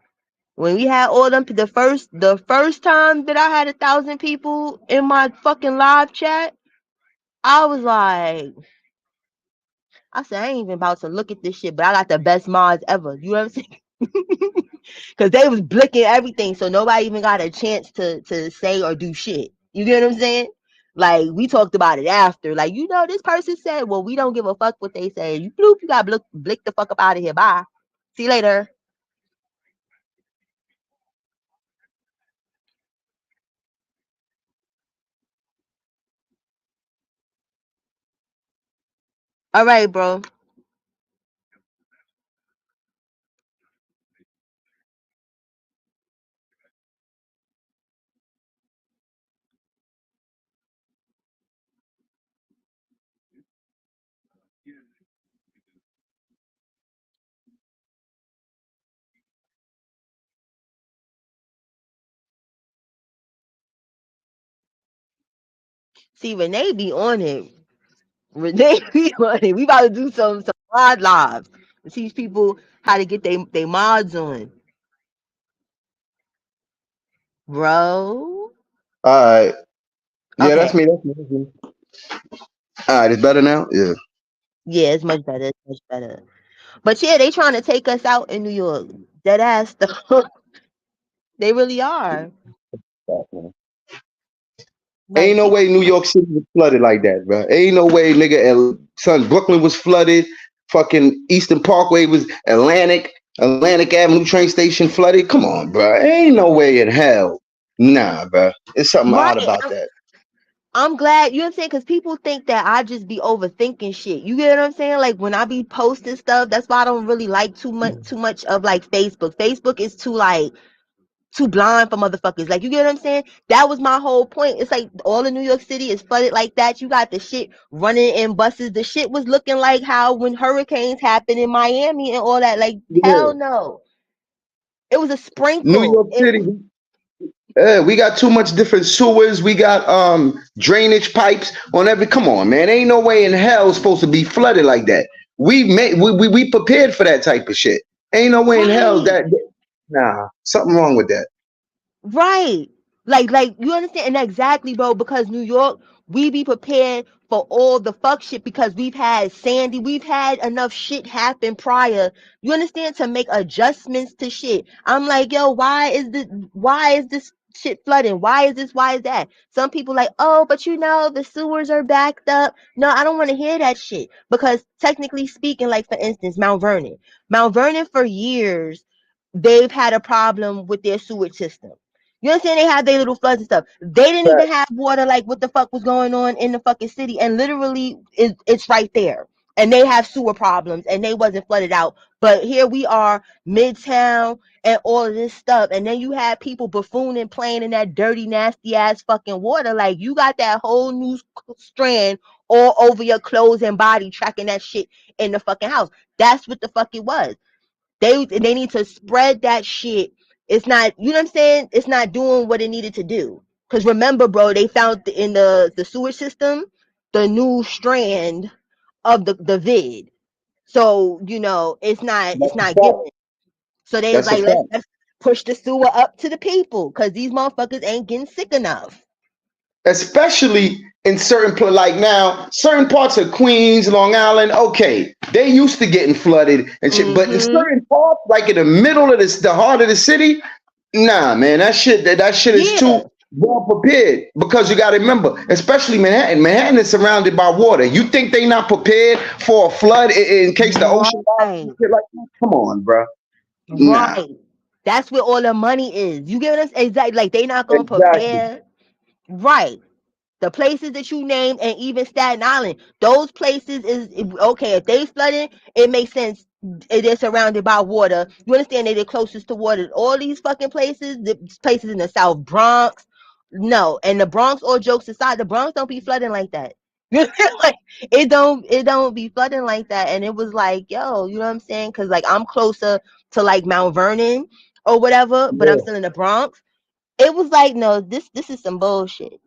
When we had all them the first time that I had 1,000 people in my fucking live chat, I was like, I said, I ain't even about to look at this shit, but I got the best mods ever. You know what I'm saying? Cause they was blicking everything, so nobody even got a chance to say or do shit. You get what I'm saying? Like, we talked about it after. Like, this person said, well, we don't give a fuck what they say. You bloop, you got blick the fuck up out of here. Bye. See you later. All right, bro. See, Renee be on it. Renee be on it. We about to do some mod lives and teach people how to get they mods on, bro. All right. Yeah, that's Okay. me. That's me. All right, it's better now. Yeah. Yeah, it's much better. It's much better. But yeah, they trying to take us out in New York. Dead ass stuff. They really are. Ain't Like no way people. New York City was flooded like that, bro. Ain't no way, nigga. Son, Brooklyn was flooded. Fucking Eastern Parkway was Atlantic Avenue train station flooded. Come on, bro. Ain't no way in hell. Nah, bro. It's something Right. odd about that. I'm glad, you know what I'm saying? Because people think that I just be overthinking shit. You get what I'm saying? Like when I be posting stuff, that's why I don't really like too much of like Facebook. Facebook is too like too blind for motherfuckers. Like you get what I'm saying? That was my whole point. It's like all of New York City is flooded like that. You got the shit running in buses. The shit was looking like how when hurricanes happen in Miami and all that. Like Yeah. hell no. It was a New sprinkle. York City, we got too much different sewers. We got drainage pipes on every. Come on, man. Ain't no way in hell supposed to be flooded like that. We prepared for that type of shit. Ain't no way in hell Right. that. Nah, something wrong with that. Right. Like you understand? And exactly, bro, because New York, we be prepared for all the fuck shit because we've had Sandy, we've had enough shit happen prior. You understand? To make adjustments to shit. I'm like, yo, why is this shit flooding? Why is that? Some people like, oh, but you know, the sewers are backed up. No, I don't want to hear that shit. Because technically speaking, like for instance, Mount Vernon. Mount Vernon for years, they've had a problem with their sewage system. You understand? They have their little floods and stuff. They didn't even Fact. have water like what the fuck was going on in the fucking city. And literally, it's right there. And they have sewer problems and they wasn't flooded out. But here we are, Midtown and all of this stuff. And then you have people buffooning, playing in that dirty, nasty ass fucking water. Like you got that whole new strand all over your clothes and body tracking that shit in the fucking house. That's what the fuck it was. They need to spread that shit. It's not, you know what I'm saying? It's not doing what it needed to do. Cause remember, bro, they found in the sewage system the new strand of the vid. So you know it's That's a not fact. giving. So they was That's a like, fact. let's push the sewer up to the people, cause these motherfuckers ain't getting sick enough. Especially in like now, certain parts of Queens, Long Island, okay, they used to getting flooded and shit, but in Mm-hmm. certain parts, like in the middle of this, the heart of the city, nah, man, that shit is too Yeah. well prepared because you got to remember, especially Manhattan. Manhattan is surrounded by water. You think they not prepared for a flood in case the ocean rises and Right. shit like that? Come on, bro. Nah, Right. That's where all the money is. You get us exactly, like they not gonna exactly, prepare. Right. The places that you named and even Staten Island, those places is okay. If they flooding, it makes sense. They're surrounded by water. You understand that they're closest to water. All these fucking places, the places in the South Bronx, no. And the Bronx, all jokes aside, the Bronx don't be flooding like that. Like it don't be flooding like that. And it was like, yo, you know what I'm saying? Because like I'm closer to like Mount Vernon or whatever, but I'm yeah, still in the Bronx. It was like, no, this is some bullshit.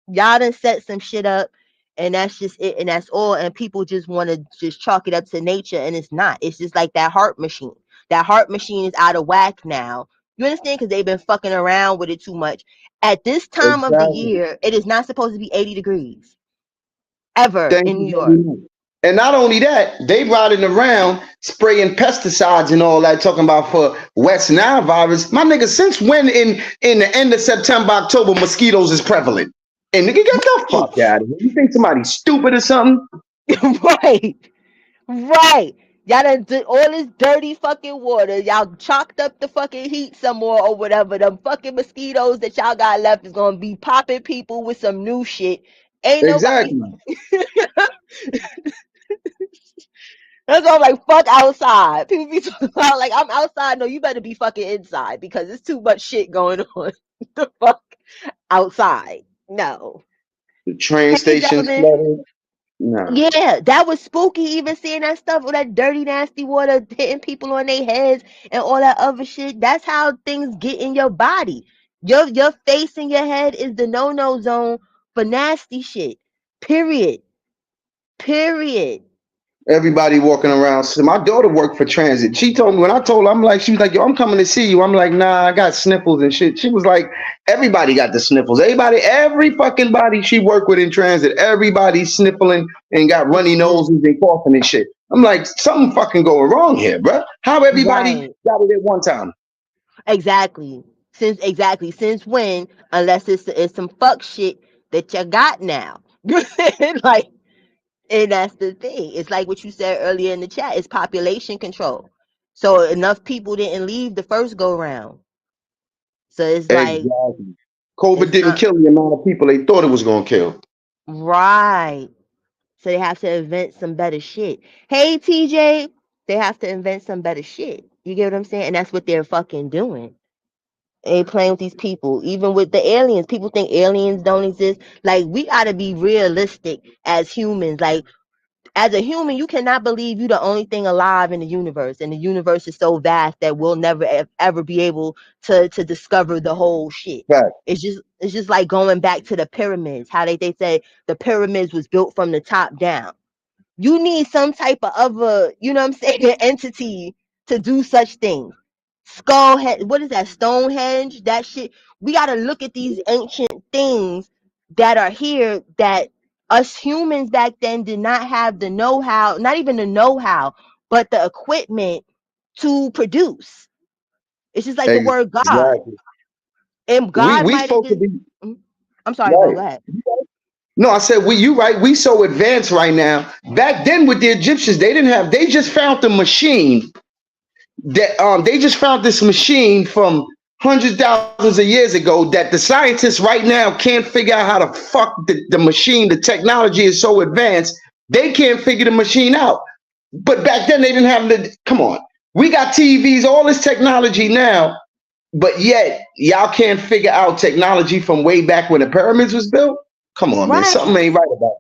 Y'all done set some shit up, and that's just it, and that's all. And people just want to just chalk it up to nature, and it's not. It's just like that heart machine. That heart machine is out of whack now. You understand? Because they've been fucking around with it too much. At this time of the exactly. year, it is not supposed to be 80 degrees ever Thank in you New very York. much. And not only that, they riding around spraying pesticides and all that, talking about for West Nile virus. My nigga, since when in the end of September, October, mosquitoes is prevalent? And nigga, get the fuck Right, out of here. You think somebody's stupid or something? right, right. Y'all done did all this dirty fucking water. Y'all chalked up the fucking heat some more or whatever. Them fucking mosquitoes that y'all got left is gonna be popping people with some new shit. Ain't nobody. Exactly. That's why I'm like, fuck outside. People be talking about like I'm outside. No, you better be fucking inside because there's too much shit going on. The fuck outside. No. The train Hey, stations gentlemen. flooded. Nah. Yeah, that was spooky. Even seeing that stuff with that dirty, nasty water hitting people on their heads and all that other shit. That's how things get in your body. Your face and your head is the no zone for nasty shit. Period. Period. Everybody walking around. So my daughter worked for transit. She told me when I told her, I'm like, she was like, yo, I'm coming to see you. I'm like, nah, I got sniffles and shit. She was like, everybody got the sniffles. Every fucking body she worked with in transit, everybody sniffling and got runny Mhm. noses and coughing and shit. I'm like, something fucking going wrong here, bro. How everybody Right. got it at one time? Exactly. Since when? Unless it's some fuck shit that you got now. Like, and that's the thing. It's like what you said earlier in the chat. It's population control. So enough people didn't leave the first go round. So it's like Exactly. COVID It's didn't kill the amount of people they thought it was gonna kill. right. So they have to invent some better shit. Hey TJ, they have to invent some better shit. You get what I'm saying? And that's what they're fucking doing. They playing with these people. Even with the aliens, people think aliens don't exist. Like, we gotta be realistic as humans. Like, as a human, you cannot believe you're the only thing alive in the universe, and the universe is so vast that we'll never ever be able to discover the whole shit. Fact. It's just like going back to the pyramids. How they say the pyramids was built from the top down. You need some type of other, you know what I'm saying, entity to do such things. Skullhead, what is that? Stonehenge, that shit. We got to look at these ancient things that are here that us humans back then did not have the know-how, not even the know-how, but the equipment to produce. It's just like the word God. Exactly. And We God we might have supposed to just, be I'm sorry, bro, go right. ahead. No, I said we. You right. We so advanced right now. Back then with the Egyptians, they didn't have. They just found the machine that they just found this machine from hundreds thousands of years ago that the scientists right now can't figure out how to fuck the machine. The technology is so advanced they can't figure the machine out. But back then they didn't have the. Come on, we got TVs, all this technology now, but yet y'all can't figure out technology from way back when the pyramids was built. Come on, man, Right. something ain't right about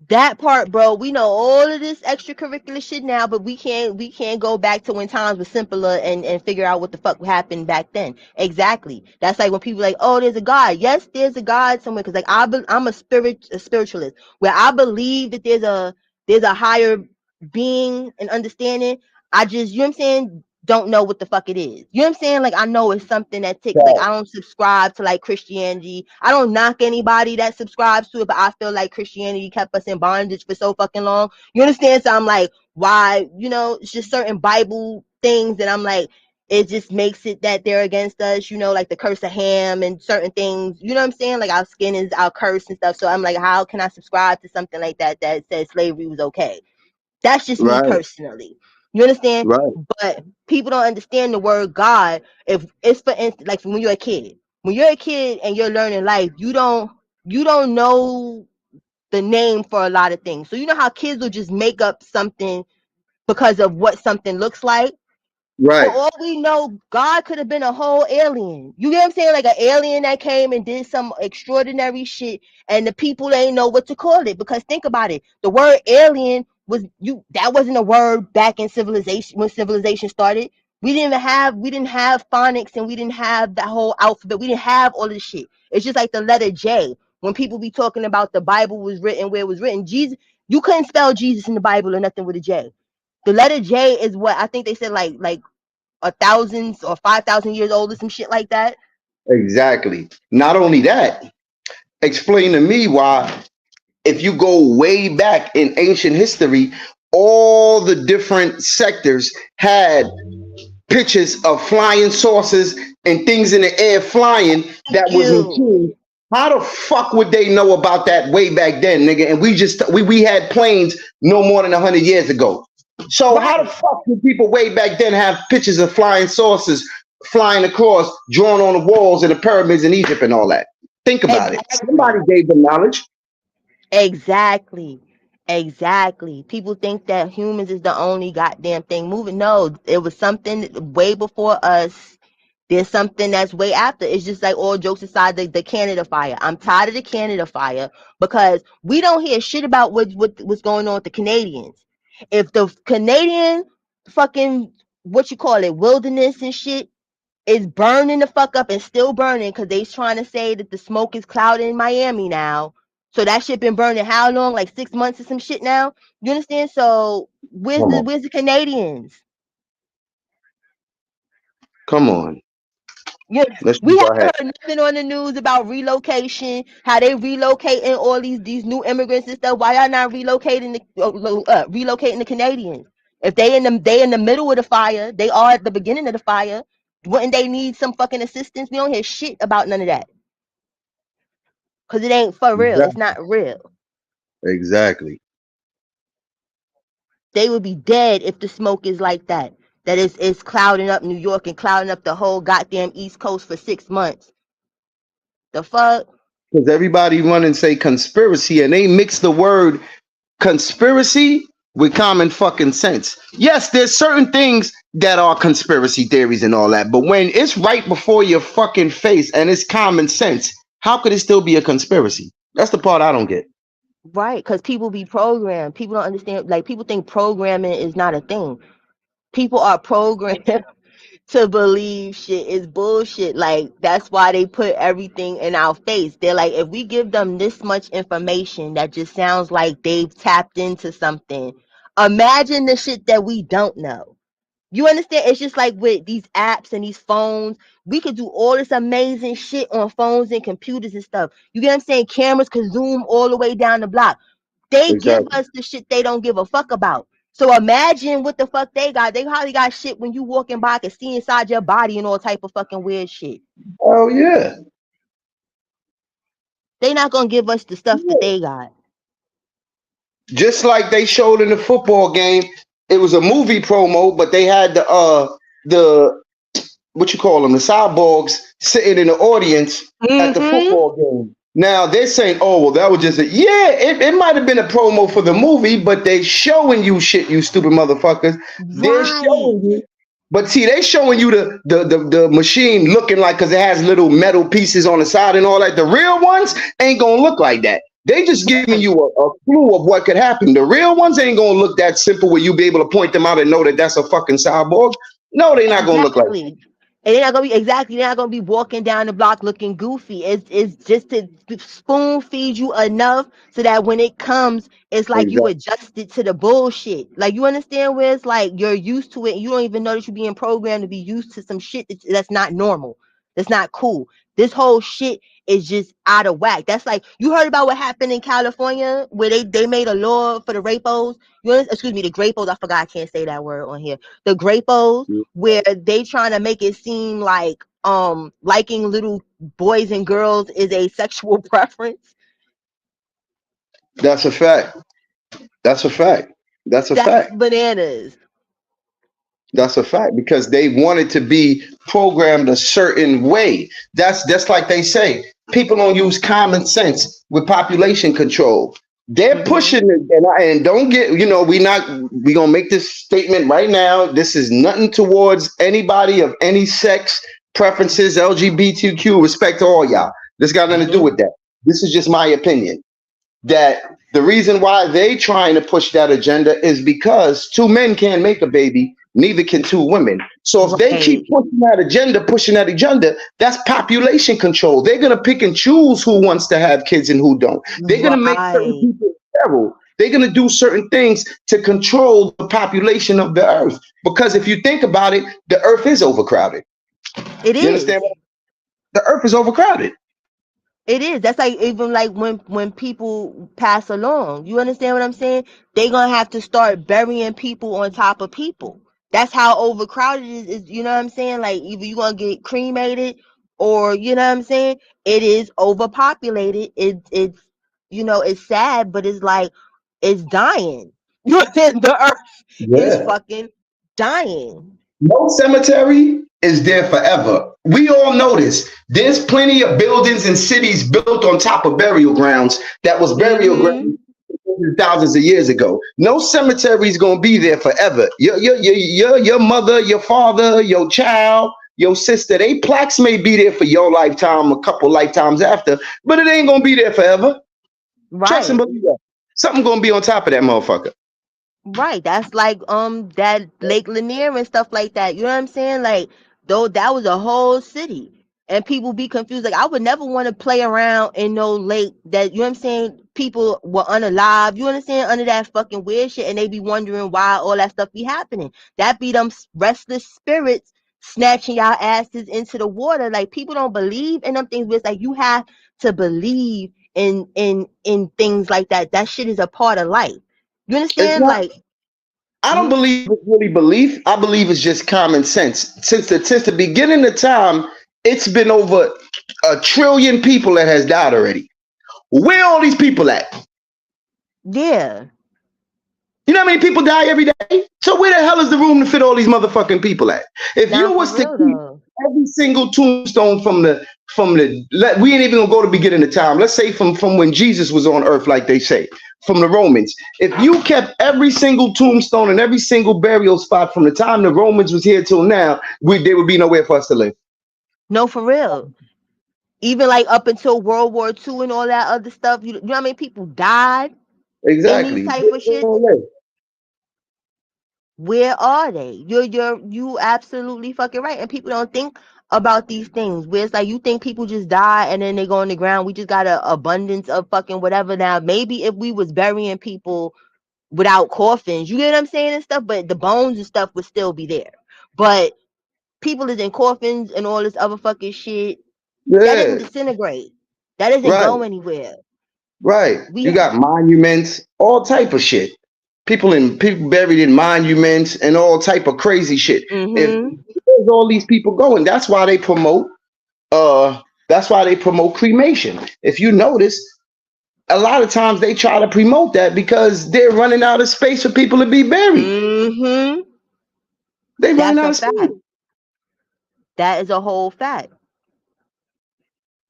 That part, bro. We know all of this extracurricular shit now, but we can't go back to when times were simpler and figure out what the fuck happened back then. Exactly. That's like when people are like, oh, there's a God. Yes, there's a God somewhere, because like I'm a spiritualist where I believe that there's a higher being and understanding. I just, you know what I'm saying, don't know what the fuck it is. You know what I'm saying? Like, I know it's something that ticks. Like, that. I don't subscribe to like Christianity. I don't knock anybody that subscribes to it, but I feel like Christianity kept us in bondage for so fucking long. You understand? So I'm like, why? It's just certain Bible things that I'm like, it just makes it that they're against us, like the curse of Ham and certain things. You know what I'm saying? Like, our skin is our curse and stuff. So I'm like, how can I subscribe to something like that that says slavery was okay? That's just me Right, personally. You understand? right, But people don't understand the word God. If it's, for instance, like when you're a kid. When you're a kid and you're learning life, you don't know the name for a lot of things. So you know how kids will just make up something because of what something looks like? For right, all we know, God could have been a whole alien. You get what I'm saying? Like an alien that came and did some extraordinary shit, and the people ain't know what to call it. Because think about it, the word alien that wasn't a word back in civilization when civilization started. We didn't have phonics, and we didn't have that whole alphabet. We didn't have all this shit. It's just like the letter J. When people be talking about the Bible was written where it was written, Jesus, you couldn't spell Jesus in the Bible or nothing with a J. The letter J is what I think they said, like a thousands or 5,000 years old or some shit like that. exactly. Not only that, explain to me why, if you go way back in ancient history, all the different sectors had pictures of flying saucers and things in the air flying Thank that was you. machines. How the fuck would they know about that way back then, nigga? And we had planes no more than 100 years ago. So how the Right. fuck did people way back then have pictures of flying saucers flying across, drawn on the walls of the pyramids in Egypt and all that? Think about it. Somebody Exactly. gave them knowledge. Exactly. Exactly. People think that humans is the only goddamn thing moving. No, it was something way before us. There's something that's way after. It's just like, all jokes aside, the Canada fire. I'm tired of the Canada fire because we don't hear shit about what's going on with the Canadians. If the Canadian fucking, what you call it, wilderness and shit, is burning the fuck up and still burning, because they trying to say that the smoke is clouding in Miami now. So that shit been burning how long? Like 6 months or some shit now. You understand? So where's Come the on. where's the Canadians? Come on. Yeah, Let's we go ahead. haven't heard nothing on the news about relocation, how they relocating all these new immigrants and stuff. Why y'all not relocating the Canadians? If they in the middle of the fire, they are at the beginning of the fire. Wouldn't they need some fucking assistance? We don't hear shit about none of that, because it ain't for real. It's Exactly. not real. Exactly. They would be dead if the smoke is like that. That is clouding up New York and clouding up the whole goddamn East Coast for 6 months. The fuck? Because everybody run and say conspiracy, and they mix the word conspiracy with common fucking sense. Yes, there's certain things that are conspiracy theories and all that, but when it's right before your fucking face and it's common sense, how could it still be a conspiracy? That's the part I don't get. Right, because people be programmed. People don't understand. Like people think programming is not a thing. People are programmed to believe shit is bullshit. Like that's why they put everything in our face. They're like, if we give them this much information that just sounds like they've tapped into something, imagine the shit that we don't know. You understand? It's just like with these apps and these phones. We could do all this amazing shit on phones and computers and stuff. You get what I'm saying? Cameras could zoom all the way down the block. They give Exactly. us the shit they don't give a fuck about. So imagine what the fuck they got. They probably got shit when you walking by and see inside your body and all type of fucking weird shit. Oh yeah. They not gonna give us the stuff that they got. Just like they showed in the football game, it was a movie promo, but they had the what you call them, the cyborgs sitting in the audience at the Mm-hmm. football game. Now they're saying, "Oh, well, that was just it might have been a promo for the movie, but they showing you shit, you stupid motherfuckers. They're Right. showing you, but see, they showing you the machine looking like because it has little metal pieces on the side and all that. The real ones ain't gonna look like that. They just giving Right. you a clue of what could happen. The real ones ain't gonna look that simple where you be able to point them out and know that that's a fucking cyborg. No, they're not gonna look like that. Exactly. And they're not gonna be exactly. They're not gonna be walking down the block looking goofy. It's just to spoon feed you enough so that when it comes, it's like you Exactly. adjusted to the bullshit. Like you understand where it's like you're used to it. And you don't even know that you're being programmed to be used to some shit that's not normal. That's not cool. This whole shit is just out of whack. That's like you heard about what happened in California where they made a law for the rapos. Excuse me, the grapos. I forgot I can't say that word on here. The grapos where they trying to make it seem like liking little boys and girls is a sexual preference. That's a fact. That's a fact. That's a That's fact. bananas. That's a fact because they wanted to be programmed a certain way. That's like they say. People don't use common sense with population control. They're Hmm. pushing it, and don't get we gonna make this statement right now. This is nothing towards anybody of any sex preferences, LGBTQ, respect to all y'all. This got nothing to do Hmm. with that. This is just my opinion that the reason why they trying to push that agenda is because two men can't make a baby, neither can two women. So if they keep Right. pushing that agenda, that's population control. They're gonna pick and choose who wants to have kids and who don't. They're gonna make certain Right. people sterile. They're gonna do certain things to control the population of the earth. Because if you think about it, the earth is overcrowded. It You understand? is. The earth is overcrowded. It is. That's like even like when people pass along. You understand what I'm saying? They gonna have to start burying people on top of people. That's how overcrowded it is. You know what I'm saying? Like either you gonna get cremated or you know what I'm saying? It is overpopulated. It's it's sad, but it's like it's dying. You know what I'm saying? The earth is Yeah. fucking dying. No cemetery is there forever. We all know this. There's plenty of buildings and cities built on top of burial grounds that was burial Mm-hmm. grounds thousands of years ago. No cemetery is gonna be there forever. Your mother, your father, your child, your sister, they plaques may be there for your lifetime, a couple lifetimes after, but it ain't gonna be there forever. Trust and Right. believe that. Something gonna be on top of that motherfucker. Right. That's like that Lake Lanier and stuff like that. You know what I'm saying? Like though that was a whole city. And people be confused. Like I would never want to play around in no lake that you know what I'm saying, people were unalive. You understand under that fucking weird shit and they be wondering why all that stuff be happening. That be them restless spirits snatching y'all asses into the water. Like people don't believe in them things, but it's like you have to believe in things like that. That shit is a part of life. You It's understand? not. Like, I don't mm, believe it's really belief. I believe it's just common sense. Since the beginning of time, it's been over 1 trillion people that has died already. Where all these people at? yeah. You know how many people die every day? So where the hell is the room to fit all these motherfucking people at? If Now you for was to real keep though. every single tombstone from the we ain't even gonna go to the beginning of time. Let's say from when Jesus was on earth, like they say, from the Romans. If you kept every single tombstone and every single burial spot from the time the Romans was here till now, there would be nowhere for us to live. No, for real. Even like up until World War II and all that other stuff, you know how many people died in these Exactly. type of shits? Where are they? You absolutely fucking right. And people don't think about these things. Where it's like you think people just die and then they go on the ground. We just got an abundance of fucking whatever. Now maybe if we was burying people without coffins, you get what I'm saying and stuff, but the bones and stuff would still be there. But people is in coffins and all this other fucking shit. That didn't Yeah. disintegrate. That doesn't Right. go anywhere. Right. We You got monuments, all type of shit. People buried in monuments and all type of crazy shit. If mm-hmm. there's all these people going, uh that's why they promote cremation. If you notice, a lot of times they try to promote that because they're running out of space for people to be buried. Mm-hmm. They running That's out a of space. fact. That is a whole fact.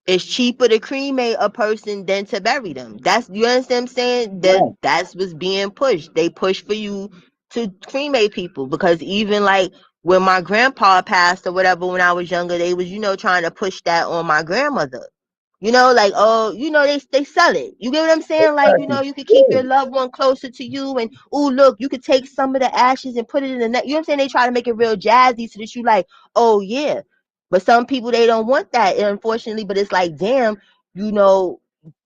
It's cheaper to cremate a person than to bury them. That's you understand what I'm saying? Right. That's what's being pushed. They push for you to cremate people because even like when my grandpa passed or whatever when I was younger, they was, trying to push that on my grandmother. Like, oh, they sell it. You get what I'm saying? Like, Exactly. you could keep Yeah. your loved one closer to you and oh look, you could take some of the ashes and put it in the net. You know what I'm saying? They try to make it real jazzy so that you like, oh yeah. But some people they don't want that, unfortunately. But it's like, damn, you know,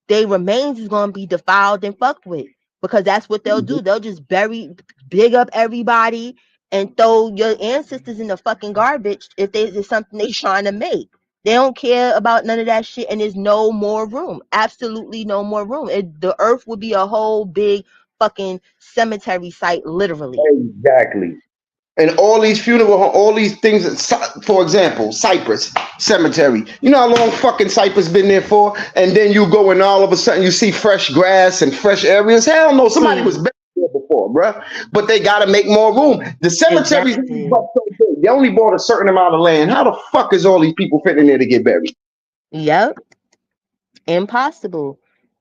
their remains is gonna be defiled and fucked with because that's what they'll do. They'll just big up everybody, and throw your ancestors in the fucking garbage if there's something they trying to make. They don't care about none of that shit, and there's no more room. Absolutely no more room. The earth would be a whole big fucking cemetery site, literally. Exactly. And all these all these things. For example, Cypress Cemetery. You know how long fucking Cypress been there for? And then you go and all of a sudden you see fresh grass and fresh areas. Hell no, somebody was Hmm. buried there before, bruh. But they got to make more room. The cemeteries Exactly. so big. They only bought a certain amount of land. How the fuck is all these people fitting in there to get buried? Yep. Impossible.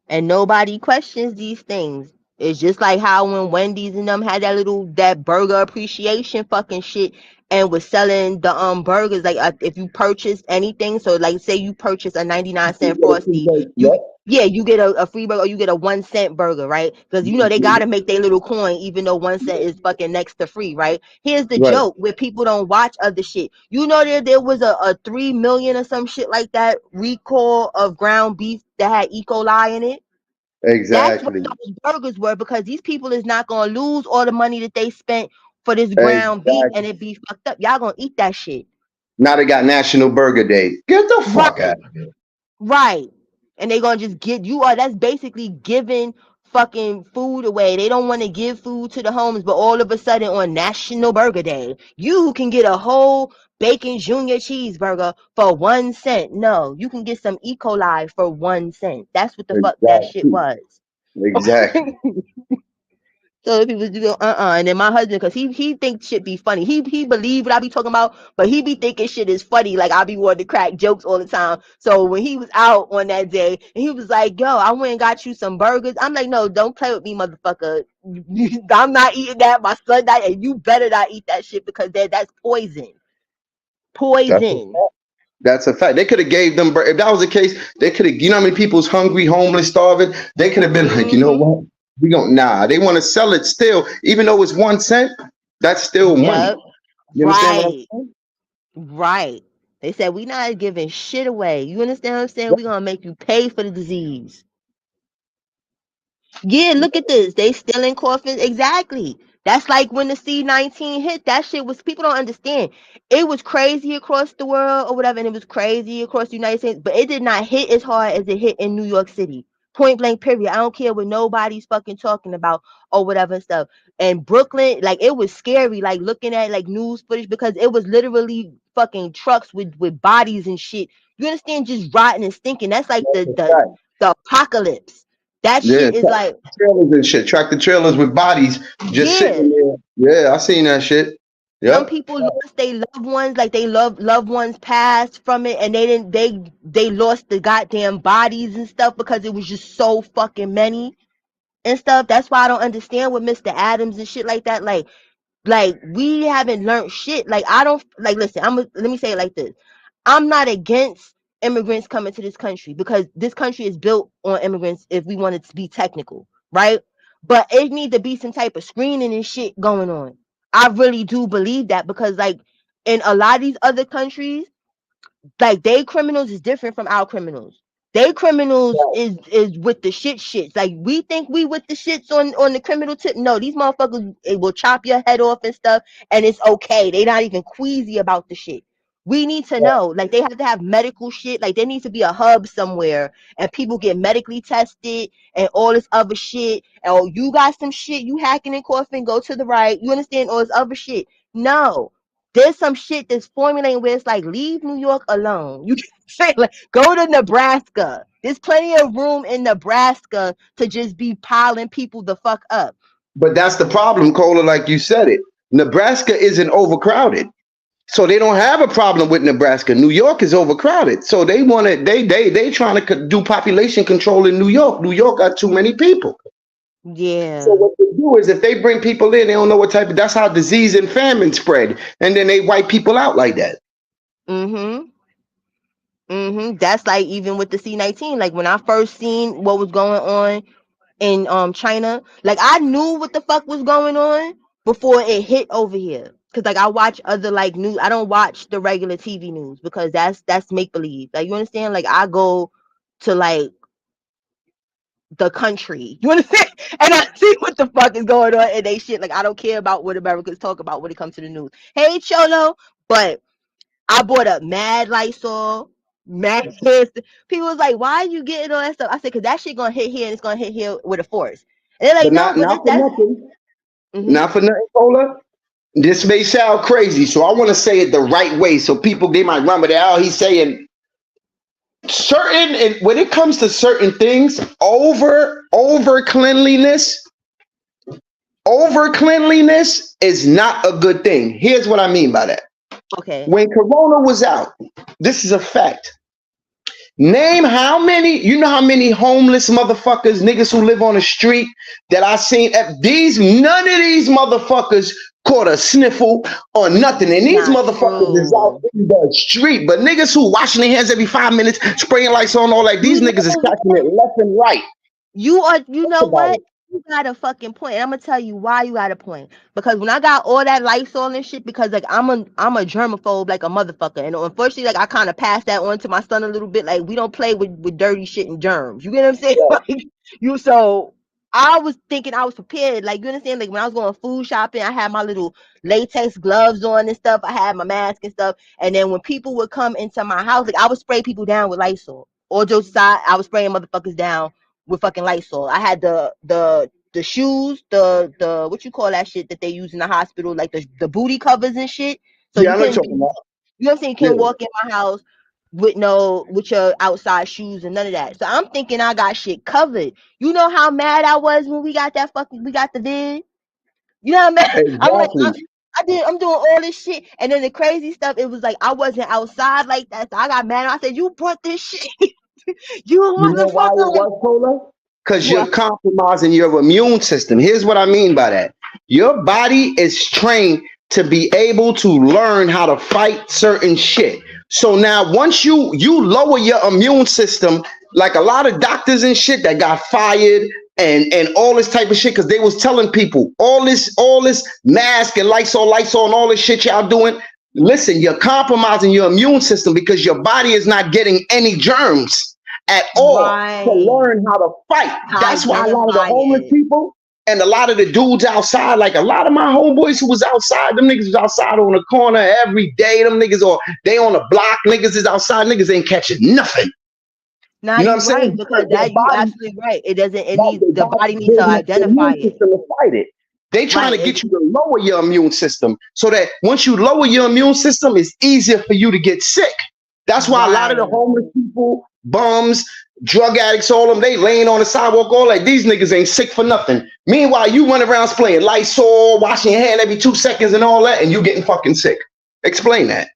And nobody questions these things. It's just like how when Wendy's and them had that burger appreciation fucking shit and was selling the burgers like if you purchased anything, so like say you purchase a 99-cent frosty, you Yep. yeah, you get a free burger or you get a 1 cent burger, right? Because they gotta make their little coin even though 1 cent is fucking next to free, right? Here's the Right. joke where people don't watch other shit. There was a 3 million or some shit like that recall of ground beef that had E. coli in it. That's what Exactly. those burgers were because these people is not gonna lose all the money that they spent for this ground beef Exactly. and it be fucked up. Y'all gonna eat that shit. Now they got National Burger Day. Get the fuck Right. out. Right. And they gonna just get you are that's basically giving fucking food away. They don't want to give food to the homeless, but all of a sudden on National Burger Day, you can get a whole bacon junior cheeseburger for 1 cent. No, you can get some E. coli for 1 cent. That's what the fuck that shit Exactly. was. Exactly. So people do and then my husband, cause he thinks shit be funny. He believe what I be talking about, but he be thinking shit is funny. Like I be wanting to crack jokes all the time. So when he was out on that day, and he was like, "Yo, I went and got you some burgers." I'm like, "No, don't play with me, motherfucker. I'm not eating that. My son died, and you better not eat that shit because that's poison. That's a Poison." That's a fact. They could have gave them. If that was the case, they could have. You know how many people's hungry, homeless, starving? They could have been like, you know Mm-hmm. what? We don't. Nah, they want to sell it still, even though it's 1 cent. That's still money. Yep. You understand what I'm Right. saying? Right. They said we not giving shit away. You understand what I'm saying? We gonna make you pay for the disease. Yeah, look at this. They still in coffins. Exactly. That's like when the C-19 hit. That shit was people don't understand. It was crazy across the world or whatever, and it was crazy across the United States, but it did not hit as hard as it hit in New York City. Point blank, period. I don't care what nobody's fucking talking about or whatever and stuff. And Brooklyn, like it was scary, like looking at like news footage because it was literally fucking trucks with bodies and shit. You understand? Just rotting and stinking. That's like the That's a the fact. the apocalypse. That Yeah, shit is like, trailers and shit. Tractor trailers with bodies just yeah, sitting there. Yeah, I seen that shit. Some Yep. people lost their loved ones, like they loved ones passed from it, and they didn't they lost the goddamn bodies and stuff because it was just so fucking many and stuff. That's why I don't understand with Mr. Adams and shit like that. Like we haven't learned shit. Like I don't like listen, let me say it like this. I'm not against immigrants coming to this country because this country is built on immigrants if we want it to be technical, right? But it need to be some type of screening and shit going on. I really do believe that because like in a lot of these other countries, like they criminals is different from our criminals. They criminals is with the shits. Like we think we with the shits on the criminal tip. No, these motherfuckers will chop your head off and stuff, and it's okay. They not even queasy about the shit. We need to know, like they have to have medical shit. Like there needs to be a hub somewhere, and people get medically tested and all this other shit. Oh, you got some shit, you hacking and coughing, go to the right. You understand all this other shit? No, there's some shit that's formulating where it's like, leave New York alone. You can say, like, go to Nebraska. There's plenty of room in Nebraska to just be piling people the fuck up. But that's the problem, Cola, like you said it. Nebraska isn't overcrowded. So they don't have a problem with Nebraska. New York is overcrowded. So they want to they trying to do population control in New York. New York got too many people. So Yeah. what they do is if they bring people in, they don't know what type of that's how disease and famine spread. And then they wipe people out like that. Mm-hmm. Mm-hmm. That's like even with the C-19. Like when I first seen what was going on in China, like I knew what the fuck was going on before it hit over here. Cause like I watch other like news. I don't watch the regular TV news because that's make believe. Like you understand? Like I go to like the country. You understand? And I see what the fuck is going on and they shit. Like I don't care about what Americans talk about when it comes to the news. Hey Cholo, but I bought up mad Lysol, mad this. People was like, why are you getting all that stuff? I said, cause that shit gonna hit here and it's gonna hit here with a force. And they're like, But no, not but not for that's nothing. mm-hmm. Not for nothing, Cola. This may sound crazy, so I want to say it the right way so people they might run with it. Oh, he's saying certain and when it comes to certain things, over cleanliness is not a good thing. Here's what I mean by that. Okay. When Corona was out, this is a fact. Name how many, you know how many homeless motherfuckers, niggas who live on the street that I seen none of these motherfuckers caught a sniffle or nothing. And these Not motherfuckers is out true. in the street. But niggas who washing their hands every 5 minutes, spraying lights on all that, these You niggas is know catching it left and right. you Think know about what? it. You got a fucking point. And I'm gonna tell you why you got a point. Because when I got all that Lysol and shit, because like I'm a germaphobe like a motherfucker. And unfortunately, like I kind of passed that on to my son a little bit. Like we don't play with dirty shit and germs. You get what I'm saying? Yeah. Like you so I was thinking I was prepared. Like you understand, like when I was going food shopping, I had my little latex gloves on and stuff. I had my mask and stuff. And then when people would come into my house, like I would spray people down with Lysol. Or just side, I was spraying motherfuckers down with fucking Lysol. I had the shoes, the what you call that shit that they use in the hospital, like the booty covers and shit. So Yeah, you I know you're couldn't, talking about. you know what I'm saying? You Yeah. can't walk in my house with your outside shoes and none of that. So I'm thinking I got shit covered. You know how mad I was when we got the vid. You know how mad I'm like Exactly. I'm doing all this shit, and then the crazy stuff. It was like I wasn't outside like that, so I got mad. I said, "You brought this shit, you You know why it motherfucker!" Like was, Cola? Because you're what? compromising your immune system. Here's what I mean by that. Your body is trained to be able to learn how to fight certain shit. So now once you lower your immune system, like a lot of doctors and shit that got fired and all this type of shit, because they was telling people all this mask and lights on and all this shit y'all doing. Listen, you're compromising your immune system because your body is not getting any germs at all to Right. learn how to fight. To That's why a lot of the identify homeless it. people and a lot of the dudes outside, like a lot of my homeboys who was outside, them niggas was outside on the corner every day. Them niggas, or they on the block, niggas is outside, niggas ain't catching nothing. Now You know what I'm you right saying? because Because their that you body, absolutely right. It doesn't. It like needs their the body body needs to building up the identify immune it. system to fight it. They trying Right. to get you to lower your immune system so that once you lower your immune system, it's easier for you to get sick. That's why a lot of the Right. homeless people bums, drug addicts, all of them, they laying on the sidewalk, all like these niggas ain't sick for nothing. Meanwhile, you run around spraying Lysol, washing your hand every 2 seconds and all that, and you getting fucking sick. Explain that.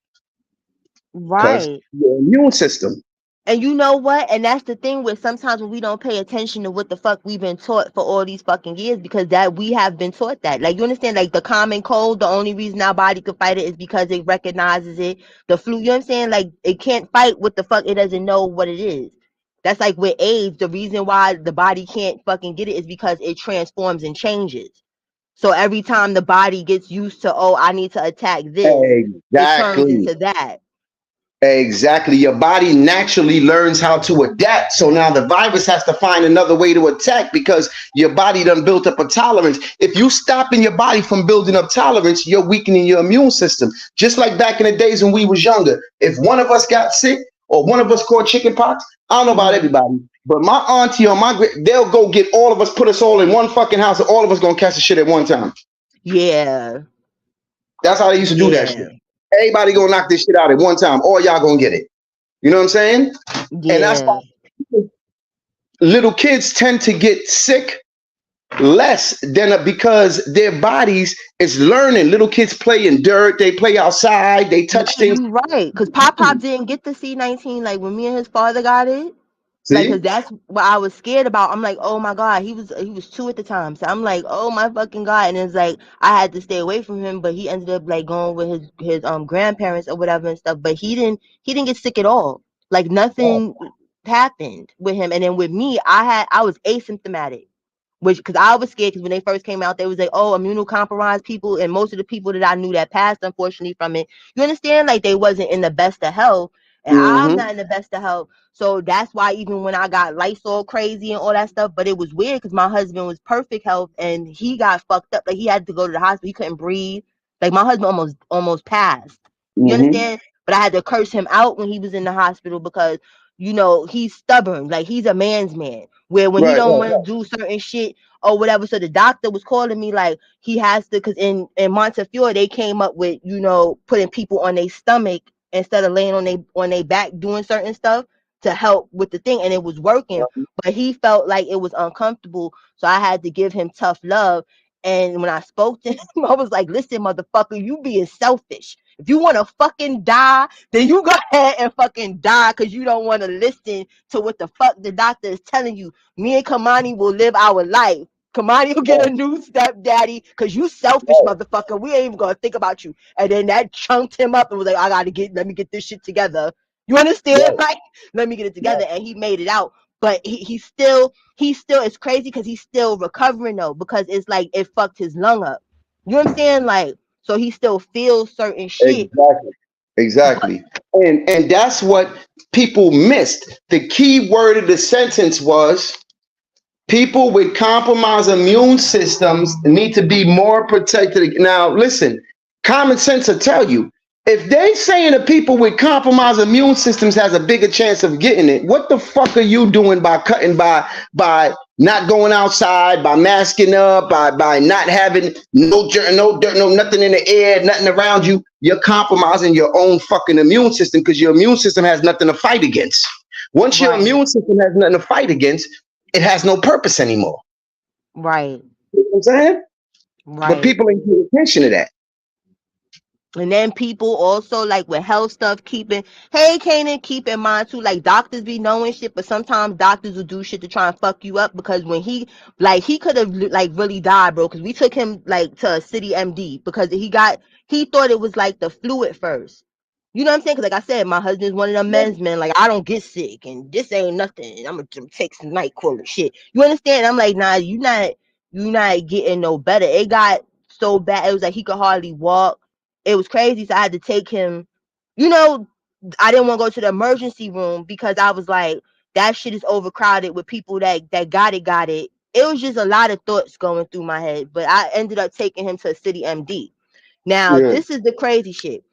Because Right. your immune system. And you know what? And that's the thing where sometimes when we don't pay attention to what the fuck we've been taught for all these fucking years, because that we have been taught that. Like, you understand, like the common cold, the only reason our body could fight it is because it recognizes it. The flu, you know what I'm saying? Like, it can't fight what the fuck it doesn't know what it is. That's like with AIDS, the reason why the body can't fucking get it is because it transforms and changes. So every time the body gets used to, oh, I need to attack this, it turns Exactly. into that. Exactly. Your body naturally learns how to adapt. So now the virus has to find another way to attack because your body done built up a tolerance. If you stopping your body from building up tolerance, you're weakening your immune system. Just like back in the days when we was younger. If one of us got sick or one of us caught chicken pox, I don't know about Hmm. everybody, but my auntie or they'll go get all of us, put us all in one fucking house, and all of us gonna catch the shit at one time. Yeah. That's how they used to do that shit. Yeah. Everybody gonna knock this shit out at one time, or y'all gonna get it. You know what I'm saying? And that's Yeah. why little kids tend to get sick less than because their bodies is learning. Little kids play in dirt, they play outside, they No, touch things. you right. Cause Pop didn't get the C-19 like when me and his father got it. Like, cause See? that's what I was scared about. I'm like, oh my god, he was 2 at the time, so I'm like, oh my fucking god. And it's like I had to stay away from him, but he ended up like going with his grandparents or whatever and stuff. But he didn't get sick at all. Like nothing happened with him. And then with me, I was asymptomatic. Which, because I was scared, because when they first came out, they was like, oh, immunocompromised people, and most of the people that I knew that passed, unfortunately, from it, you understand, like they wasn't in the best of health, and I'm Mm-hmm. not in the best of health. So that's why even when I got Lysol crazy and all that stuff, but it was weird because my husband was perfect health and he got fucked up. Like he had to go to the hospital. He couldn't breathe. Like my husband almost passed. You Mm-hmm. understand? But I had to curse him out when he was in the hospital because he's stubborn. Like he's a man's man. Where when he Right, don't right. want to do certain shit or whatever. So the doctor was calling me like he has to, because in Montefiore they came up with putting people on their stomach instead of laying on their back doing certain stuff to help with the thing, and it was working. But he felt like it was uncomfortable, so I had to give him tough love. And when I spoke to him, I was like, listen, motherfucker, you being selfish. If you want to fucking die, then you go ahead and fucking die because you don't want to listen to what the fuck the doctor is telling you. Me and Kamani will live our life. Kamani will get a Right, new stepdaddy because you selfish right, motherfucker. We ain't even gonna think about you. And then that chunked him up and was like, let me get this shit together. You understand? right, Like, let me get it right, together. And he made it out. But he's still, it's crazy because he's still recovering though, because it's like it fucked his lung up. You know what I'm saying? Like, so he still feels certain shit. exactly. But Exactly. And that's what people missed. The key word of the sentence was people with compromised immune systems need to be more protected. Now, listen, common sense will tell you if they saying that people with compromised immune systems has a bigger chance of getting it, what the fuck are you doing by cutting by not going outside, by masking up, by not having no dirt, no nothing in the air, nothing around you? You're compromising your own fucking immune system because your immune system has nothing to fight against. Once your right, immune system has nothing to fight against, it has no purpose anymore. right, You know what I'm saying? But right. people ain't paying attention to that. And then people also like with health stuff, hey Kanan, keep in mind too, like doctors be knowing shit, but sometimes doctors will do shit to try and fuck you up because when he could have like really died, bro, because we took him like to a city MD because he thought it was like the flu at first. You know what I'm saying? Because like I said, my husband's one of them men's men. Like I don't get sick, and this ain't nothing. I'm gonna take some Nyquil and shit. You understand? I'm like, nah, you not getting no better. It got so bad. It was like he could hardly walk. It was crazy. So I had to take him. You know, I didn't want to go to the emergency room because I was like, that shit is overcrowded with people that got it, got it. It was just a lot of thoughts going through my head, but I ended up taking him to a city MD. Now, Yeah, this is the crazy shit.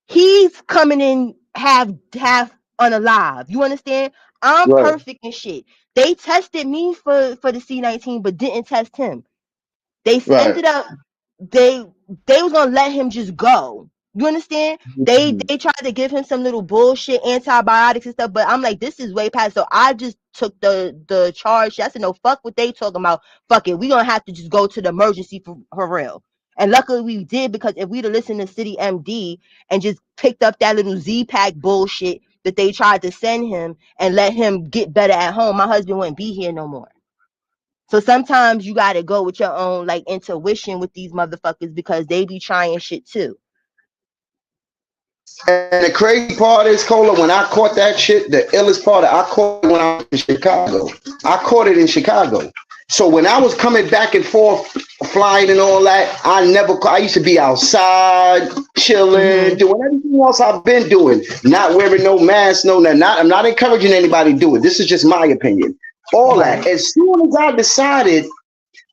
He's coming in half unalive. You understand? I'm right, perfect and shit. They tested me for the C-19, but didn't test him. They right. ended up they they was gonna let him just go. You understand? Mhm. They tried to give him some little bullshit antibiotics and stuff, but I'm like, this is way past. So I just took the charge. I said, no, fuck what they talking about. Fuck it, we gonna have to just go to the emergency for real. And luckily we did, because if we'd have listened to City MD and just picked up that little Z pack bullshit that they tried to send him and let him get better at home, my husband wouldn't be here no more. So sometimes you gotta go with your own like intuition with these motherfuckers, because they be trying shit too. And the crazy part is, Cola, when I caught that shit, the illest part, I caught it when I was in Chicago. I caught it in Chicago. So when I was coming back and forth, flying and all that, I used to be outside, chilling, Mm-hmm. doing everything else I've been doing, not wearing no mask, no, I'm not encouraging anybody to do it. This is just my opinion. All that. Right. As soon as I decided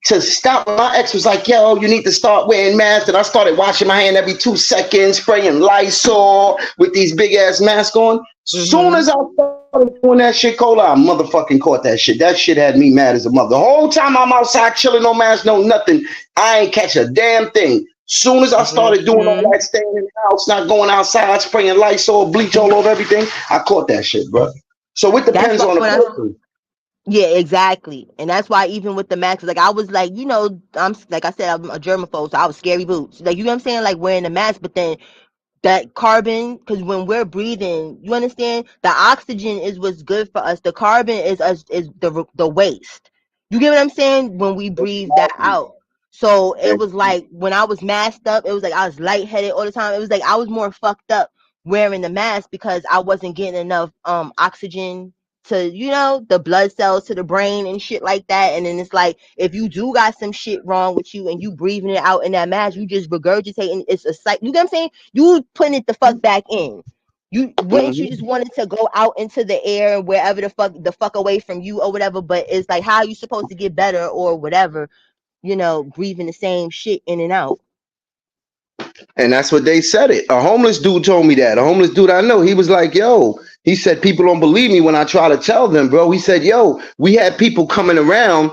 to stop, my ex was like, yo, you need to start wearing masks. And I started washing my hand every 2 seconds, spraying Lysol with these big ass masks on. Soon Mm-hmm. as I started doing that shit, Cola, I motherfucking caught that shit. That shit had me mad as a mother. The whole time I'm outside chilling, no mask, no nothing. I ain't catch a damn thing. Soon as I started doing all Mm-hmm. that, staying in the house, not going outside, spraying Lysol, bleach all over everything, I caught that shit, bro. So it That's depends why on the when I person. Yeah, exactly. And that's why even with the mask, like I was like, I'm like I said, I'm a germaphobe, so I was scary boots. Like you know what I'm saying, like wearing the mask, but then that carbon, because when we're breathing, you understand, the oxygen is what's good for us. The carbon is us, is the waste. You get what I'm saying? When we breathe that out. So it was like when I was masked up, it was like I was lightheaded all the time. It was like I was more fucked up wearing the mask because I wasn't getting enough oxygen to, the blood cells to the brain and shit like that. And then it's like if you do got some shit wrong with you and you breathing it out in that mask, you just regurgitating. It's a sight. You get what I'm saying? You putting it the fuck back in. You wouldn't, you Mhm. just wanted to go out into the air and wherever the fuck away from you or whatever. But it's like, how are you supposed to get better or whatever? Breathing the same shit in and out. And that's what they said it. A homeless dude told me that. A homeless dude I know, he was like, yo, he said, people don't believe me when I try to tell them, bro. He said, yo, we had people coming around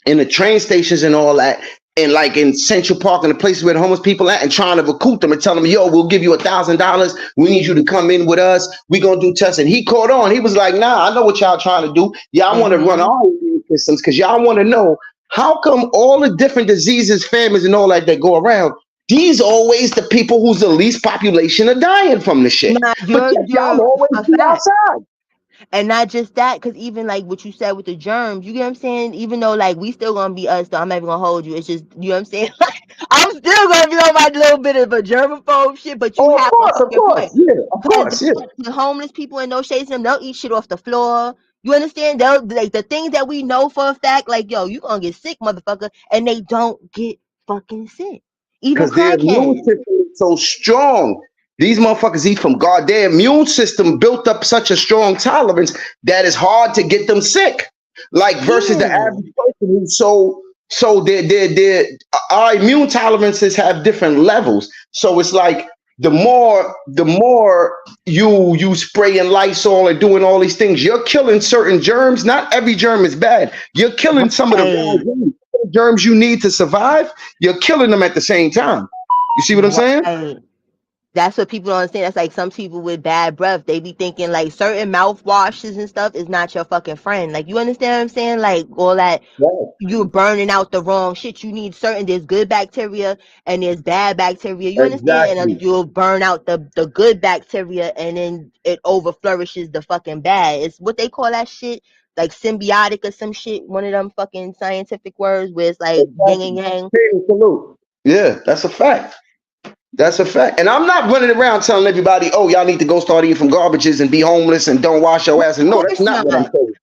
in the train stations and all that, and like in Central Park and the places where the homeless people at, and trying to recruit them and tell them, yo, we'll give you $1,000. We need you to come in with us. We gonna do tests. And he caught on. He was like, nah, I know what y'all trying to do. Y'all want to run Mm-hmm. our immune systems because y'all want to know how come all the different diseases, famines, and all that go around. These always the people who's the least population are dying from the shit. Now But yet y'all you're always a be fact. outside. And not just that, because even like what you said with the germs, you get what I'm saying? Even though like we still gonna be us, though, I'm not even gonna hold you. It's just, you know what I'm saying? Like, I'm still gonna be on my little bit of a germaphobe shit, but you Oh, have a of fucking course, point. yeah, of Because course, yeah. the homeless people in those shades, them, they'll eat shit off the floor. You understand? They'll like the things that we know for a fact, like, yo, you gonna get sick, motherfucker, and they don't get fucking sick. Even Because their immune crackheads. system is so strong. These motherfuckers eat from God. Their immune system built up such a strong tolerance that it's hard to get them sick. Like versus the Yeah. average person who's so their our immune tolerances have different levels. So it's like the more you spraying Lysol and doing all these things, you're killing certain germs. Not every germ is bad. You're killing some of the wrong Right. germs you need to survive. You're killing them at the same time. You see what I'm saying? Right. That's what people don't understand. That's like some people with bad breath. They be thinking like certain mouthwashes and stuff is not your fucking friend. Like you understand what I'm saying? Like all that Right. you're burning out the wrong shit. You need certain, there's good bacteria and there's bad bacteria. You understand? And Exactly. you'll burn out the good bacteria and then it over flourishes the fucking bad. It's what they call that shit, like symbiotic or some shit. One of them fucking scientific words where it's like yin and Exactly. yang. Hey, salute. Yeah, that's a fact. That's a fact. And I'm not running around telling everybody, oh, y'all need to go start eating from garbages and be homeless and don't wash your ass. Of And no, that's course not what I'm not. saying.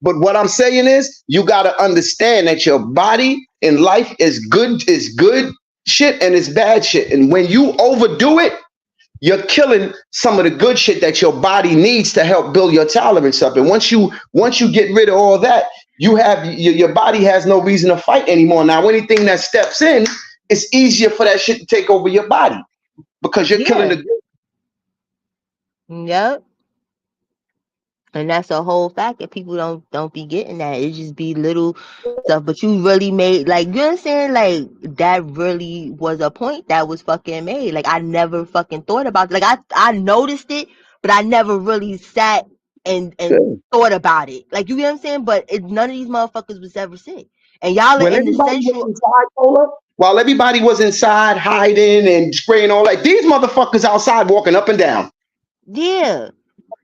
But what I'm saying is you gotta understand that your body in life is good shit and it's bad shit. And when you overdo it, you're killing some of the good shit that your body needs to help build your tolerance up. And once you get rid of all that, your body has no reason to fight anymore. Now, anything that steps in, it's easier for that shit to take over your body because you're killing Yeah. the good. Yep. And that's a whole fact that people don't be getting that. It just be little stuff, but you really made like you know what I'm saying? Like that really was a point that was fucking made. Like I never fucking thought about it. Like I noticed it, but I never really sat and Yeah. thought about it. Like you know what I'm saying? But none of these motherfuckers was ever sick. And y'all are When in the everybody was central. inside, Cola, while everybody was inside hiding and spraying all that, these motherfuckers outside walking up and down, Yeah.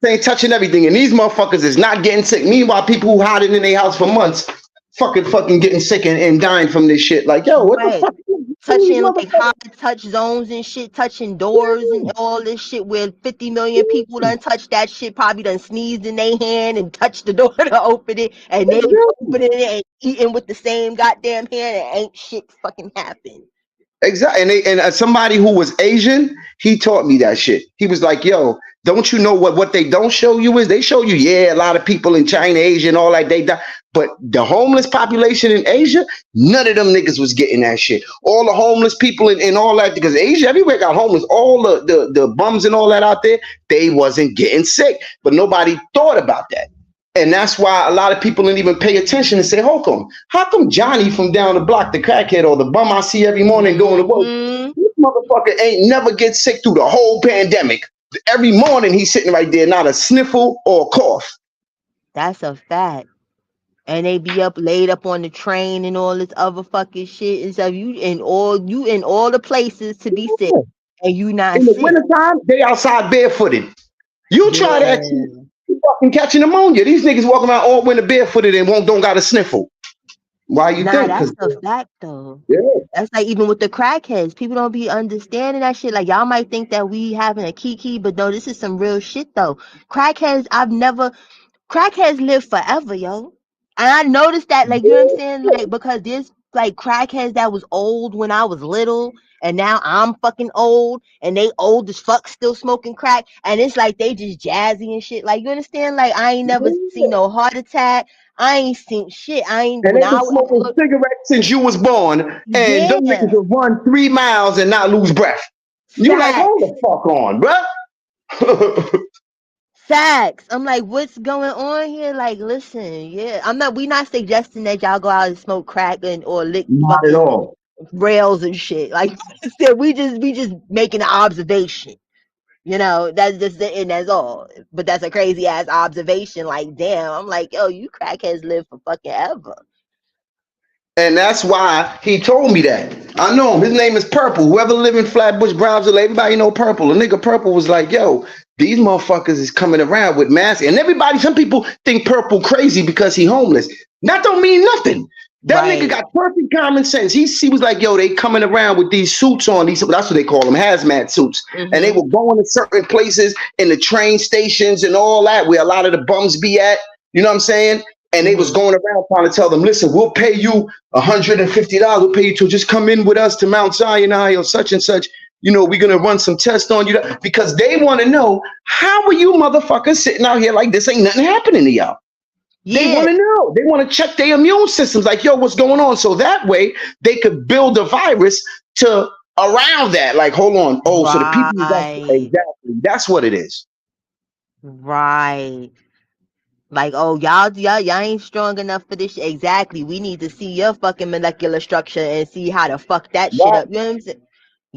saying touching everything, and these motherfuckers is not getting sick. Meanwhile, people who hiding in their house for months, fucking getting sick and dying from this shit. Like, yo, what the Right. fuck? These Touching like high motherfuckers. touch zones and shit, touching doors and all this shit where 50 million people done touched that shit, probably done sneezed in their hand and touched the door to open it, and they Exactly. opening it and eating with the same goddamn hand and ain't shit fucking happened. Exactly. And somebody who was Asian, he taught me that shit. He was like, yo, don't you know what they don't show you is they show you, yeah, a lot of people in China, Asia, and all that, they die. But the homeless population in Asia, none of them niggas was getting that shit. All the homeless people in all that, because Asia everywhere got homeless, all the bums and all that out there, they wasn't getting sick. But nobody thought about that. And that's why a lot of people didn't even pay attention and say, how come Johnny from down the block, the crackhead or the bum I see every morning going to work, Hmm. this motherfucker ain't never get sick through the whole pandemic. Every morning he's sitting right there, not a sniffle or a cough. That's a fact. And they be up laid up on the train and all this other fucking shit and stuff. You in all the places to be sick, and you not In the sick. wintertime, they outside barefooted. You try that shit, Yeah. you fucking catching pneumonia. These niggas walking around all winter barefooted and don't got a sniffle. Why you Nah, think? that's Because a fact though. yeah, That's like even with the crackheads, people don't be understanding that shit. Like y'all might think that we having a kiki, but no, this is some real shit though. Crackheads, crackheads live forever, yo. And I noticed that, like, you know what I'm saying? Like, because there's like crackheads that was old when I was little, and now I'm fucking old, and they old as fuck still smoking crack, and it's like they just jazzy and shit. Like, you understand? Like, I ain't never seen no heart attack. I ain't seen shit. I ain't and when they've I been was smoking cigarettes since you was born, and them niggas yeah, will run 3 miles and not lose breath. You like, hold facts. the fuck on, bruh. Facts. I'm like, what's going on here? Like, listen, yeah. We not suggesting that y'all go out and smoke crack and or lick Not at fucking all. rails and shit. Like we just making an observation. You know, that's just it and that's all. But that's a crazy ass observation. Like, damn, I'm like, yo, you crackheads live for fucking ever. And that's why he told me that. I know him. His name is Purple. Whoever live in Flatbush, Brownsville, everybody know Purple. The nigga Purple was like, yo, these motherfuckers is coming around with masks. And everybody, some people think Purple crazy because he homeless. That don't mean nothing. That nigga Right. got perfect common sense. He was like, yo, they coming around with these suits on. That's what they call them, hazmat suits. And they Mm-hmm. were going to certain places in the train stations and all that, where a lot of the bums be at. You know what I'm saying? And they was Mm-hmm. going around trying to tell them, listen, we'll pay you $150. We'll pay you to just come in with us to Mount Sinai or such and such. You know, we're gonna run some tests on you because they want to know how are you motherfuckers sitting out here like this ain't nothing happening to y'all. They Yeah. want to know. They want to check their immune systems, like, yo, what's going on? So that way they could build a virus to around that. Like, hold on. Oh, so the people Right. exactly. That's what it is. Right. Like, oh, y'all ain't strong enough for this shit. Exactly. We need to see your fucking molecular structure and see how to fuck that shit Right? up. You know what I'm saying?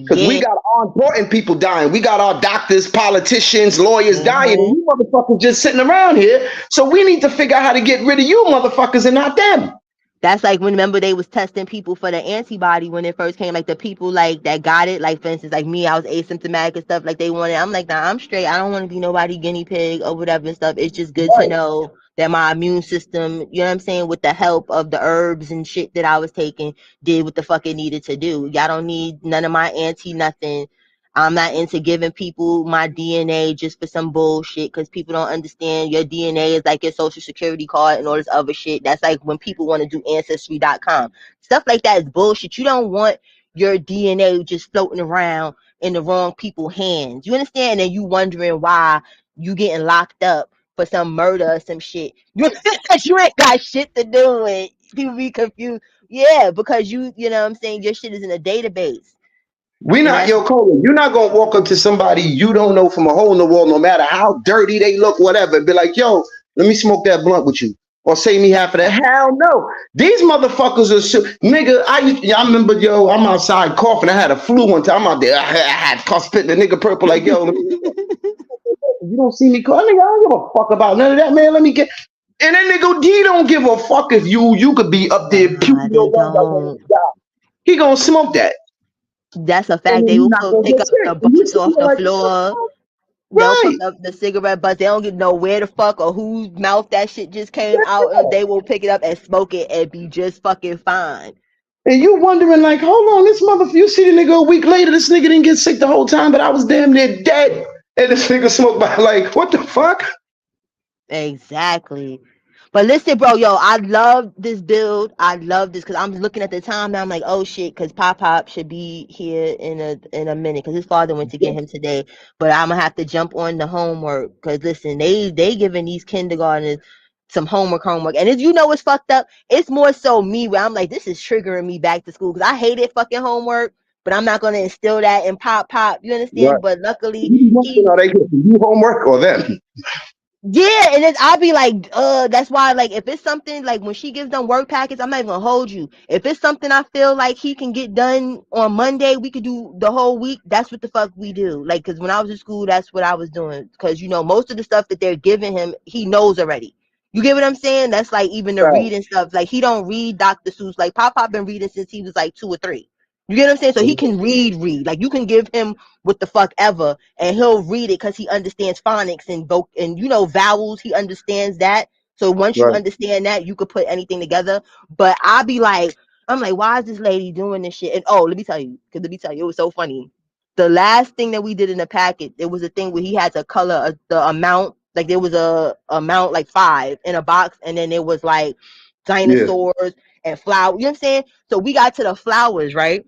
Because we Yeah. got our important people dying. We got our doctors, politicians, lawyers dying, and Hmm. you motherfuckers just sitting around here. So we need to figure out how to get rid of you motherfuckers and not them. That's like when remember they was testing people for the antibody when it first came, like the people like that got it, like for instance, like me, I was asymptomatic and stuff. Like they wanted, I'm like, nah, I'm straight. I don't want to be nobody guinea pig or whatever and stuff. It's just good to Right. know that my immune system, you know what I'm saying, with the help of the herbs and shit that I was taking, did what the fuck it needed to do. Y'all don't need none of my anti nothing. I'm not into giving people my DNA just for some bullshit because people don't understand your DNA is like your social security card and all this other shit. That's like when people want to do ancestry.com. Stuff like that is bullshit. You don't want your DNA just floating around in the wrong people's hands. You understand? And you wondering why you getting locked up for some murder or some shit. You ain't got shit to do with. People be confused. Yeah, because you know what I'm saying, your shit is in a database. We And not, that's yo, Coleman, you're not gonna walk up to somebody you don't know from a hole in the wall, no matter how dirty they look, whatever, and be like, yo, Let me smoke that blunt with you. Or save me half of that. Hell no. These motherfuckers are nigga. I remember, yo, I'm outside coughing. I had a flu one time. I'm out there. I had cough spit the nigga purple like, yo, let me, you don't see me coughing. Nigga, I don't give a fuck about none of that, man. Let me get. And that nigga, he don't give a fuck if you could be up there Nah, puking they your lungs out when don't. you die. He gonna smoke that. That's a And fact. then They you're will not gonna pick get up the sick. And you butts sitting off there the like, what the floor. fuck? They'll Right. pick up the cigarette butts. They don't get know where the fuck or whose mouth that shit just came out of. Yeah. They will pick it up and smoke it and be just fucking fine. And you wondering like, hold on, this motherfucker, you see the nigga a week later, this nigga didn't get sick the whole time, but I was damn near dead. And this nigga smoked by like, what the fuck? Exactly. But listen, bro, yo, I love this build. I love this because I'm looking at the time now. I'm like, oh shit, because Pop Pop should be here in a minute because his father went to get him today. But I'm gonna have to jump on the homework because listen, they giving these kindergartners some homework, and as you know, it's fucked up. It's more so me where I'm like, this is triggering me back to school because I hated fucking homework. But I'm not gonna instill that in Pop Pop. You Right. understand? But luckily, You be wondering, he are they giving you homework or them? yeah, and then I'll be like, that's why, like, if it's something like when she gives them work packets, I'm not even gonna hold you. If it's something I feel like he can get done on Monday, we could do the whole week. That's what the fuck we do. Like, cause when I was in school, that's what I was doing. Cause you know, most of the stuff that they're giving him, he knows already. You get what I'm saying? That's like even the Right. reading stuff. Like he don't read Dr. Seuss. Like Pop Pop been reading since he was like 2 or 3. You get what I'm saying? So he can read. Like you can give him what the fuck ever, and he'll read it because he understands phonics and and you know vowels. He understands that. So once you Right. understand that, you could put anything together. But I be like, I'm like, why is this lady doing this shit? And oh, let me tell you, it was so funny. The last thing that we did in the packet, there was a thing where he had to color the amount. Like there was a amount like 5 in a box, and then it was like Yeah. dinosaurs and flowers. You know what I'm saying? So we got to the flowers, right?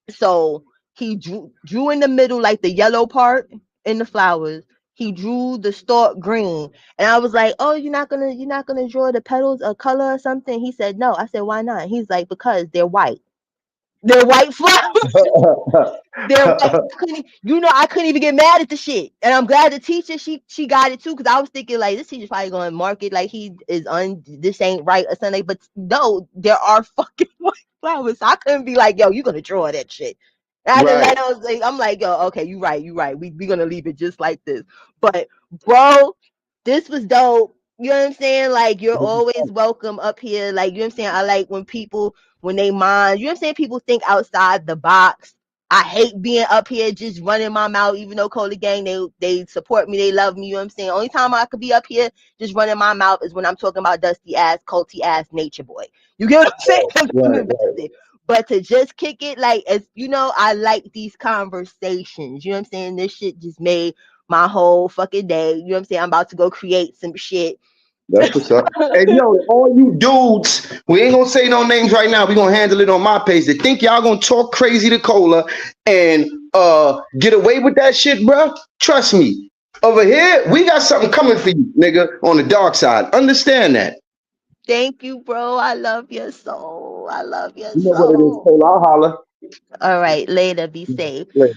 So he drew in the middle like the yellow part in the flowers. He drew the stalk green, and I was like, "Oh, you're not gonna draw the petals a color or something?" He said, "No." I said, "Why not?" He's like, "Because they're white. They're white flowers." They're white. I couldn't even get mad at the shit. And I'm glad the teacher she got it too, because I was thinking like this teacher's probably gonna mark it like he is this ain't right or something. But no, there are fucking white flowers. So I couldn't be like, yo, you gonna draw that shit. And I just Right. like I was like, I'm like, yo, okay, you right. We gonna leave it just like this. But bro, this was dope. You know what I'm saying? Like you're always welcome up here. Like you know what I'm saying? I like when people when they mind, you know what I'm saying? People think outside the box. I hate being up here just running my mouth, even though Cola Gang, they support me, they love me, you know what I'm saying? Only time I could be up here just running my mouth is when I'm talking about dusty ass, culty ass nature boy. You get what I'm saying? I'm Right. Right. invested. But to just kick it, like as you know, I like these conversations. You know what I'm saying? This shit just made my whole fucking day. You know what I'm saying? I'm about to go create some shit. That's what's up. And yo, all you dudes, we ain't gonna say no names right now. We gonna handle it on my page. They think y'all gonna talk crazy to Cola and get away with that shit, bro. Trust me. Over here, we got something coming for you, nigga, on the dark side. Understand that. Thank you, bro. I love your soul. I love your You know what it is, soul. Cola. I'll holler. All right, later. Be safe. Later.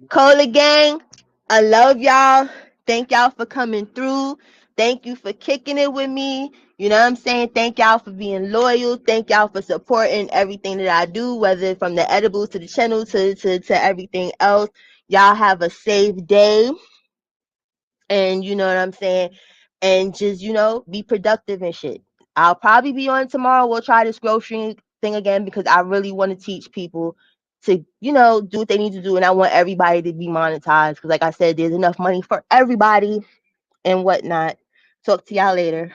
Cola Gang, I love y'all. Thank y'all for coming through. Thank you for kicking it with me. You know what I'm saying? Thank y'all for being loyal. Thank y'all for supporting everything that I do, whether from the edibles to the channel to everything else. Y'all have a safe day. And you know what I'm saying? And just, be productive and shit. I'll probably be on tomorrow. We'll try this grocery thing again because I really want to teach people to, do what they need to do. And I want everybody to be monetized because, like I said, there's enough money for everybody and whatnot. Talk to y'all later.